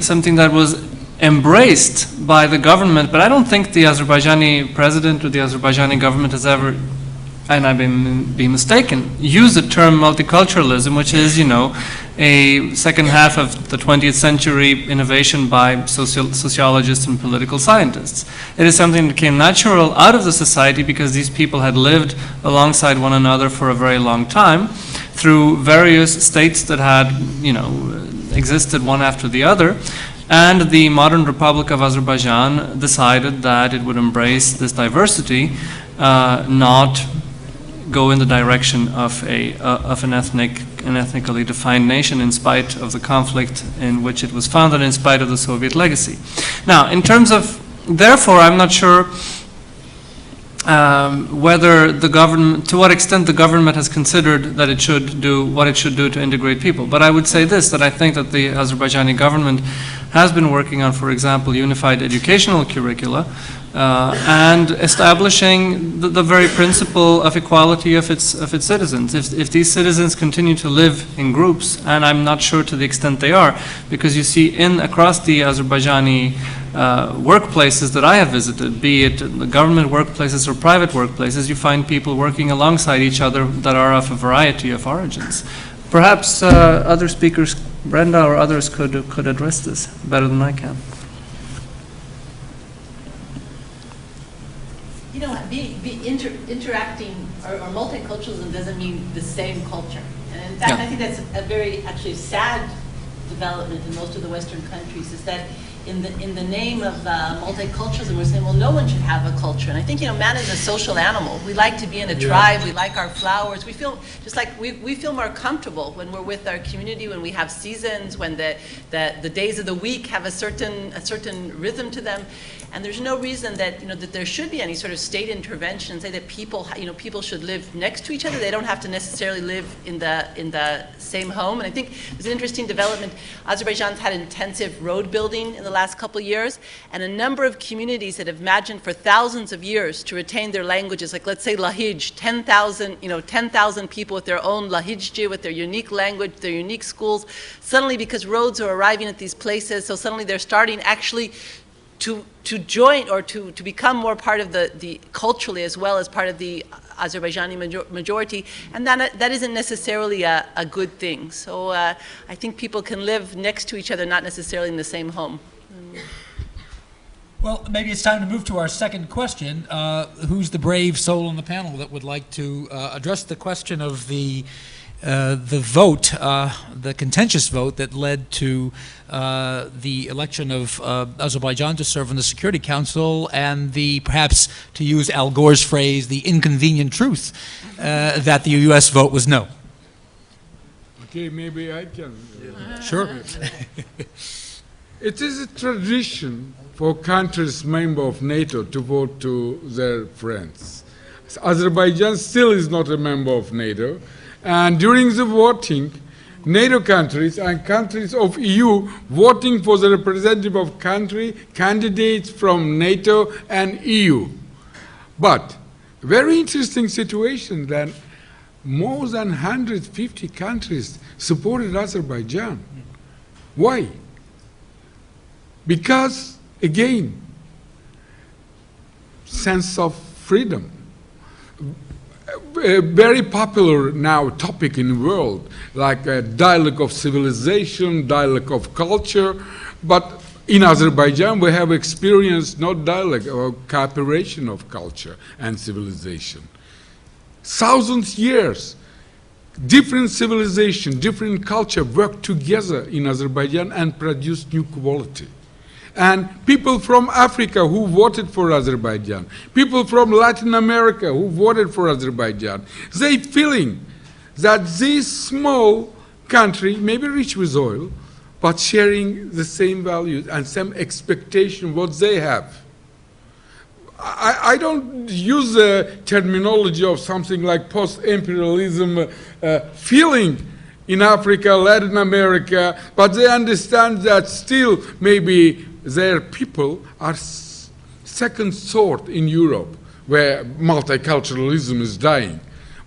something that was embraced by the government, but I don't think the Azerbaijani president or the Azerbaijani government has ever, and I've been mistaken, used the term multiculturalism, which is, you know, a second half of the 20th century innovation by sociologists and political scientists. It is something that came natural out of the society because these people had lived alongside one another for a very long time through various states that had, you know, existed one after the other. And the modern Republic of Azerbaijan decided that it would embrace this diversity, not go in the direction of an ethnically defined nation in spite of the conflict in which it was founded, in spite of the Soviet legacy. Now, in terms of, therefore, I'm not sure whether the government, to what extent the government has considered that it should do what it should do to integrate people. But I would say this, that I think that the Azerbaijani government has been working on, for example, unified educational curricula and establishing the very principle of equality of its citizens. If these citizens continue to live in groups, and I'm not sure to the extent they are, because you see across the Azerbaijani workplaces that I have visited, be it the government workplaces or private workplaces, you find people working alongside each other that are of a variety of origins. Perhaps other speakers, Brenda or others, could address this better than I can. You know, interacting or multiculturalism doesn't mean the same culture. And in fact, I think that's a very actually sad development in most of the Western countries, is that in the name of multiculturalism, we're saying, well, no one should have a culture. And I think, you know, man is a social animal. We like to be in a tribe. We like our flowers. We feel just like we feel more comfortable when we're with our community, when we have seasons, when the days of the week have a certain rhythm to them. And there's no reason that, you know, that there should be any sort of state intervention, say that people should live next to each other. They don't have to necessarily live in the same home. And I think there's an interesting development. Azerbaijan's had intensive road building in the last couple of years, and a number of communities that have imagined for thousands of years to retain their languages, like let's say Lahij, 10,000 people with their own Lahijji, with their unique language, their unique schools. Suddenly, because roads are arriving at these places, so suddenly they're starting actually to join or to become more part of the culturally as well as part of the Azerbaijani majority, and that isn't necessarily a good thing. So I think people can live next to each other, not necessarily in the same home. Well, maybe it's time to move to our second question. Who's the brave soul on the panel that would like to address the question of the vote, the contentious vote that led to the election of Azerbaijan to serve on the Security Council, and the, perhaps to use Al Gore's phrase, the inconvenient truth that the U.S. vote was no? Okay, maybe I can. Sure. It is a tradition for countries member of NATO to vote to their friends. Azerbaijan still is not a member of NATO. And during the voting, NATO countries and countries of EU voting for the representative of country candidates from NATO and EU. But very interesting situation that more than 150 countries supported Azerbaijan. Why? Because, again, sense of freedom. A very popular now topic in the world, like a dialogue of civilization, dialogue of culture. But in Azerbaijan, we have experienced not dialogue, or cooperation of culture and civilization. Thousands of years, different civilization, different culture work together in Azerbaijan and produce new quality. And people from Africa who voted for Azerbaijan, people from Latin America who voted for Azerbaijan, they feeling that this small country may be rich with oil, but sharing the same values and some expectation what they have. I don't use the terminology of something like post-imperialism feeling in Africa, Latin America, but they understand that still maybe their people are second sort in Europe, where multiculturalism is dying.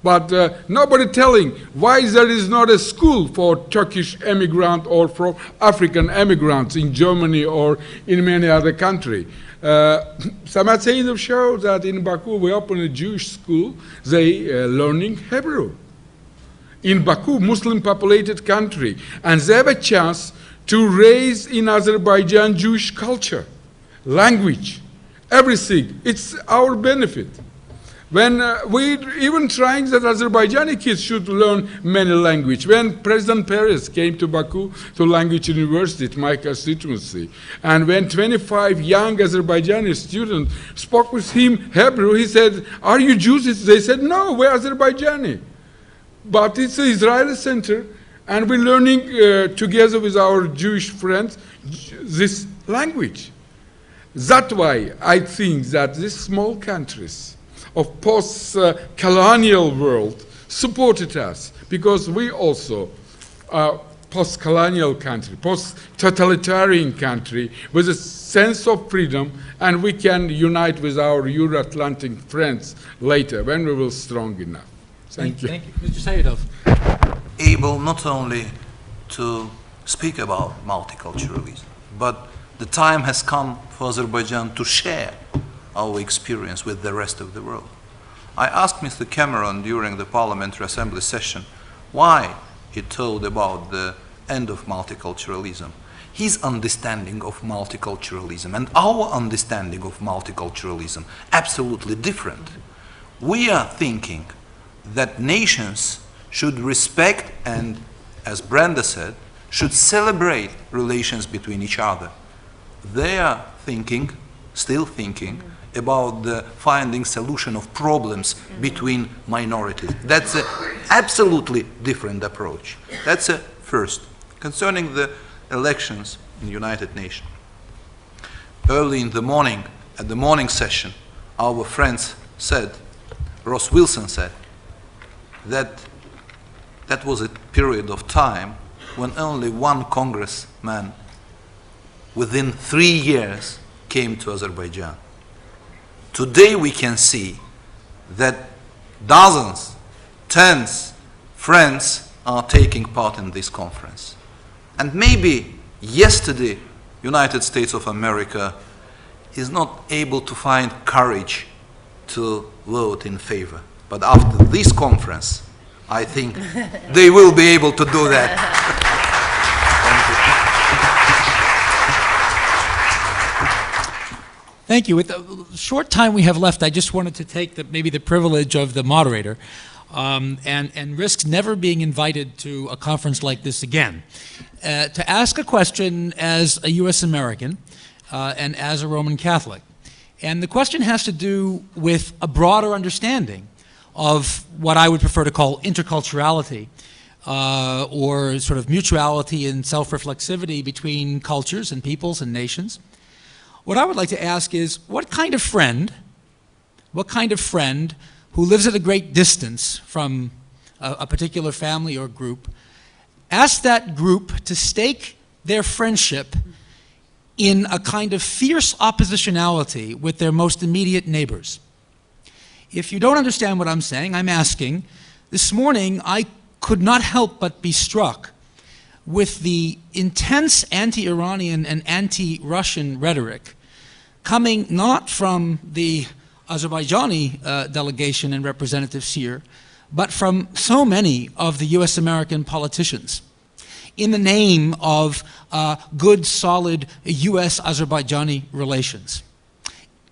But nobody telling why there is not a school for Turkish immigrant or for African immigrants in Germany or in many other countries. Samet Seyidov showed that in Baku we opened a Jewish school, they learning Hebrew. In Baku, Muslim populated country, and they have a chance to raise in Azerbaijan Jewish culture, language, everything. It's our benefit. When we even trying that Azerbaijani kids should learn many languages. When President Peres came to Baku to language university at my constituency, and when 25 young Azerbaijani students spoke with him Hebrew, he said, "Are you Jews?" They said, "No, we're Azerbaijani." But it's an Israeli center, and we're learning together with our Jewish friends this language. That's why I think that these small countries of post-colonial world supported us, because we also are post-colonial country, post-totalitarian country with a sense of freedom, and we can unite with our Euro-Atlantic friends later when we will strong enough. Thank you. Thank you. Mr. Seyidov. Able not only to speak about multiculturalism, but the time has come for Azerbaijan to share our experience with the rest of the world. I asked Mr. Cameron during the Parliamentary Assembly session why he told about the end of multiculturalism. His understanding of multiculturalism and our understanding of multiculturalism absolutely different. We are thinking that nations should respect and, as Brenda said, should celebrate relations between each other. They are thinking, still thinking, about the finding solution of problems between minorities. That's an absolutely different approach. That's a first. Concerning the elections in the United Nations. Early in the morning, at the morning session, our friends said, Ross Wilson said, that that was a period of time when only one congressman within 3 years came to Azerbaijan. Today we can see that dozens, tens, friends are taking part in this conference. And maybe yesterday, United States of America is not able to find courage to vote in favor. But after this conference, I think they will be able to do that. Thank you. With the short time we have left, I just wanted to take maybe the privilege of the moderator and risk never being invited to a conference like this again, to ask a question as a U.S. American and as a Roman Catholic. And the question has to do with a broader understanding of what I would prefer to call interculturality, or sort of mutuality and self-reflexivity between cultures and peoples and nations. What I would like to ask is, what kind of friend who lives at a great distance from a particular family or group, asks that group to stake their friendship in a kind of fierce oppositionality with their most immediate neighbors? If you don't understand what I'm saying, I'm asking, this morning I could not help but be struck with the intense anti-Iranian and anti-Russian rhetoric coming not from the Azerbaijani delegation and representatives here, but from so many of the US American politicians in the name of good, solid US-Azerbaijani relations.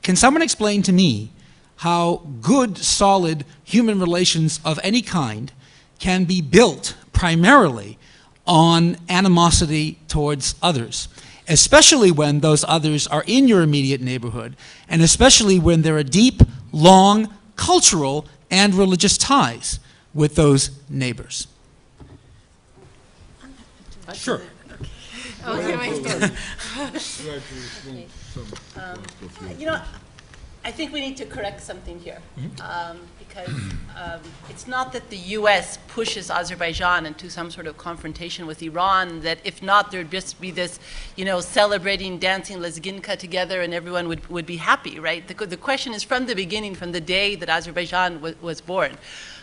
Can someone explain to me how good, solid human relations of any kind can be built primarily on animosity towards others, especially when those others are in your immediate neighborhood, and especially when there are deep, long cultural and religious ties with those neighbors? Sure. You know, I think we need to correct something here, because it's not that the U.S. pushes Azerbaijan into some sort of confrontation with Iran, that if not, there'd just be this, celebrating, dancing Lezginka together and everyone would be happy, right? The question is from the beginning, from the day that Azerbaijan was born.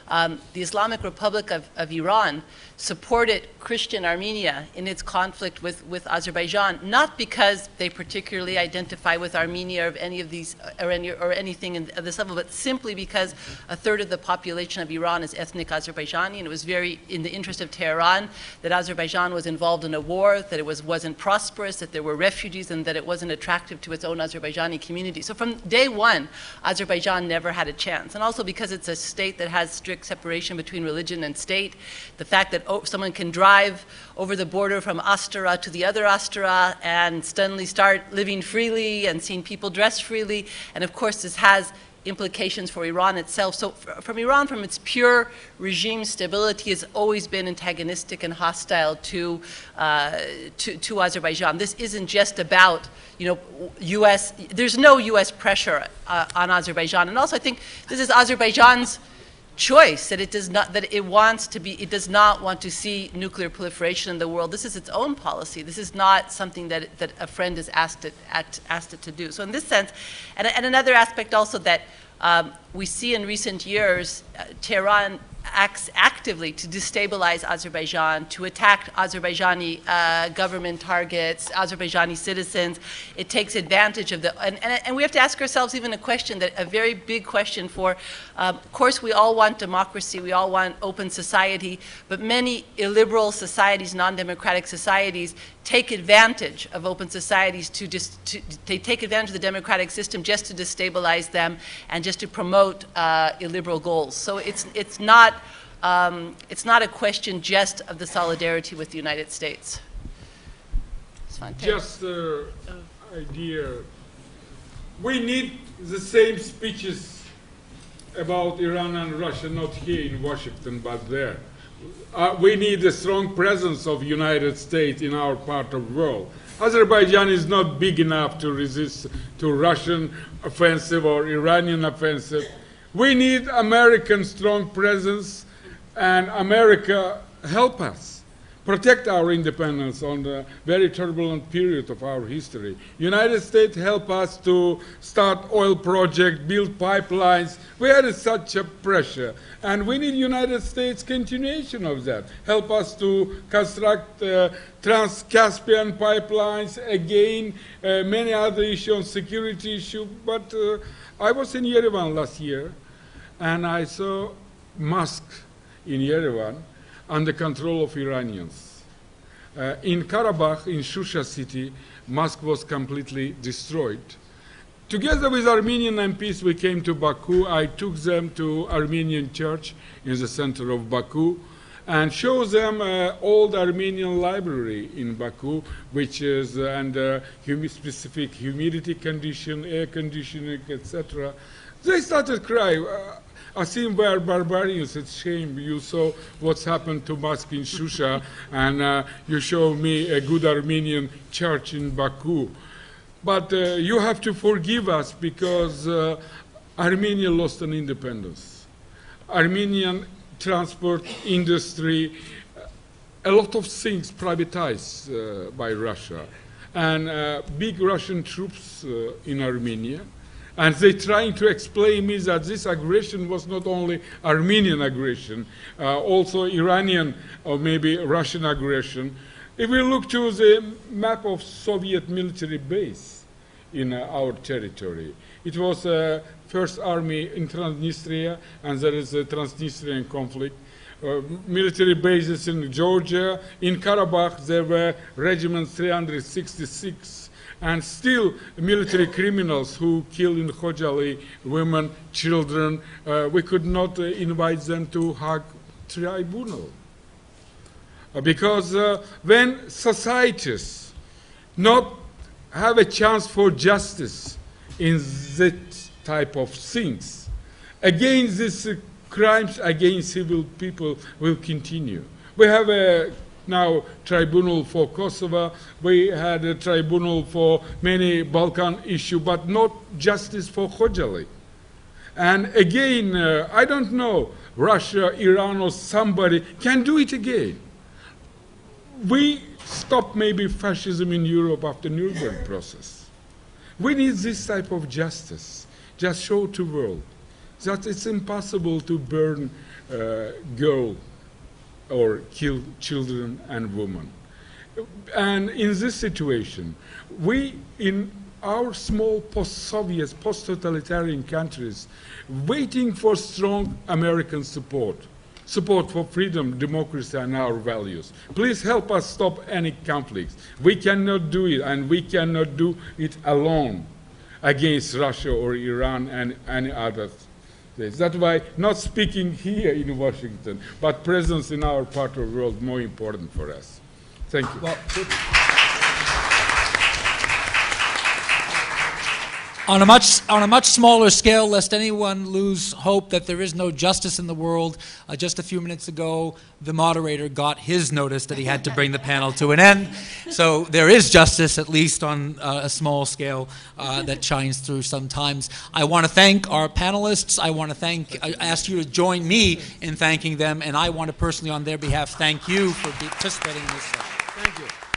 The Islamic Republic of Iran supported Christian Armenia in its conflict with Azerbaijan, not because they particularly identify with Armenia or any of these or anything at this level, but simply because a third of the population of Iran is ethnic Azerbaijani, and it was very in the interest of Tehran that Azerbaijan was involved in a war, that it wasn't prosperous, that there were refugees, and that it wasn't attractive to its own Azerbaijani community. So from day one, Azerbaijan never had a chance, and also because it's a state that has strict separation between religion and state, the fact that someone can drive over the border from Astara to the other Astara and suddenly start living freely and seeing people dress freely. And of course, this has implications for Iran itself. So from Iran, from its pure regime stability, has always been antagonistic and hostile to Azerbaijan. This isn't just about, U.S. There's no U.S. pressure on Azerbaijan. And also, I think this is Azerbaijan's choice, that it does not, that it wants to be, it does not want to see nuclear proliferation in the world. This is its own policy. This is not something that a friend has asked it to do. So in this sense, and another aspect also that we see in recent years, Tehran acts actively to destabilize Azerbaijan, to attack Azerbaijani government targets, Azerbaijani citizens. It takes advantage of and we have to ask ourselves even a very big question for, of course we all want democracy, we all want open society, but many illiberal societies, non-democratic societies, take advantage of open societies they take advantage of the democratic system just to destabilize them and just to promote illiberal goals. So it's not a question just of the solidarity with the United States. Just an idea. We need the same speeches about Iran and Russia, not here in Washington, but there. We need a strong presence of the United States in our part of the world. Azerbaijan is not big enough to resist to Russian offensive or Iranian offensive. We need American strong presence, and America help us protect our independence on the very turbulent period of our history. United States help us to start oil projects, build pipelines. We had such a pressure, and we need United States continuation of that. Help us to construct Trans-Caspian pipelines, again, many other issues, security issues. But I was in Yerevan last year, and I saw mosques in Yerevan under control of Iranians. In Karabakh, in Shusha city, mosque was completely destroyed. Together with Armenian MPs, we came to Baku. I took them to Armenian church in the center of Baku and showed them old Armenian library in Baku, which is under specific humidity condition, air conditioning, etc. They started crying. Asim, we are barbarians, it's shame. You saw what's happened to mosque in Shusha, and you show me a good Armenian church in Baku. But you have to forgive us because Armenia lost an independence. Armenian transport industry, a lot of things privatized by Russia. And big Russian troops in Armenia. And they're trying to explain me that this aggression was not only Armenian aggression, also Iranian or maybe Russian aggression. If we look to the map of Soviet military base in our territory, it was First Army in Transnistria, and there is a Transnistrian conflict. Military bases in Georgia. In Karabakh, there were Regiment 366. And still military criminals who kill in Khojaly women, children, we could not invite them to Hague Tribunal. Because when societies not have a chance for justice in that type of things, again these crimes against civil people will continue. We have a now tribunal for Kosovo. We had a tribunal for many Balkan issues, but not justice for Khojaly. And again, I don't know, Russia, Iran, or somebody can do it again. We stopped maybe fascism in Europe after Nuremberg process. We need this type of justice. Just show to the world that it's impossible to burn girls or kill children and women. And in this situation, we in our small post-Soviet, post-totalitarian countries, waiting for strong American support for freedom, democracy, and our values. Please help us stop any conflicts. We cannot do it, and we cannot do it alone against Russia or Iran and any other states. That's why not speaking here in Washington, but presence in our part of the world more important for us. Thank you. Well, on a much smaller scale, lest anyone lose hope that there is no justice in the world, just a few minutes ago, the moderator got his notice that he had to bring the panel to an end. So there is justice, at least on a small scale, that shines through sometimes. I want to thank our panelists. I ask you to join me in thanking them, and I want to personally, on their behalf, thank you for participating in this session. Thank you.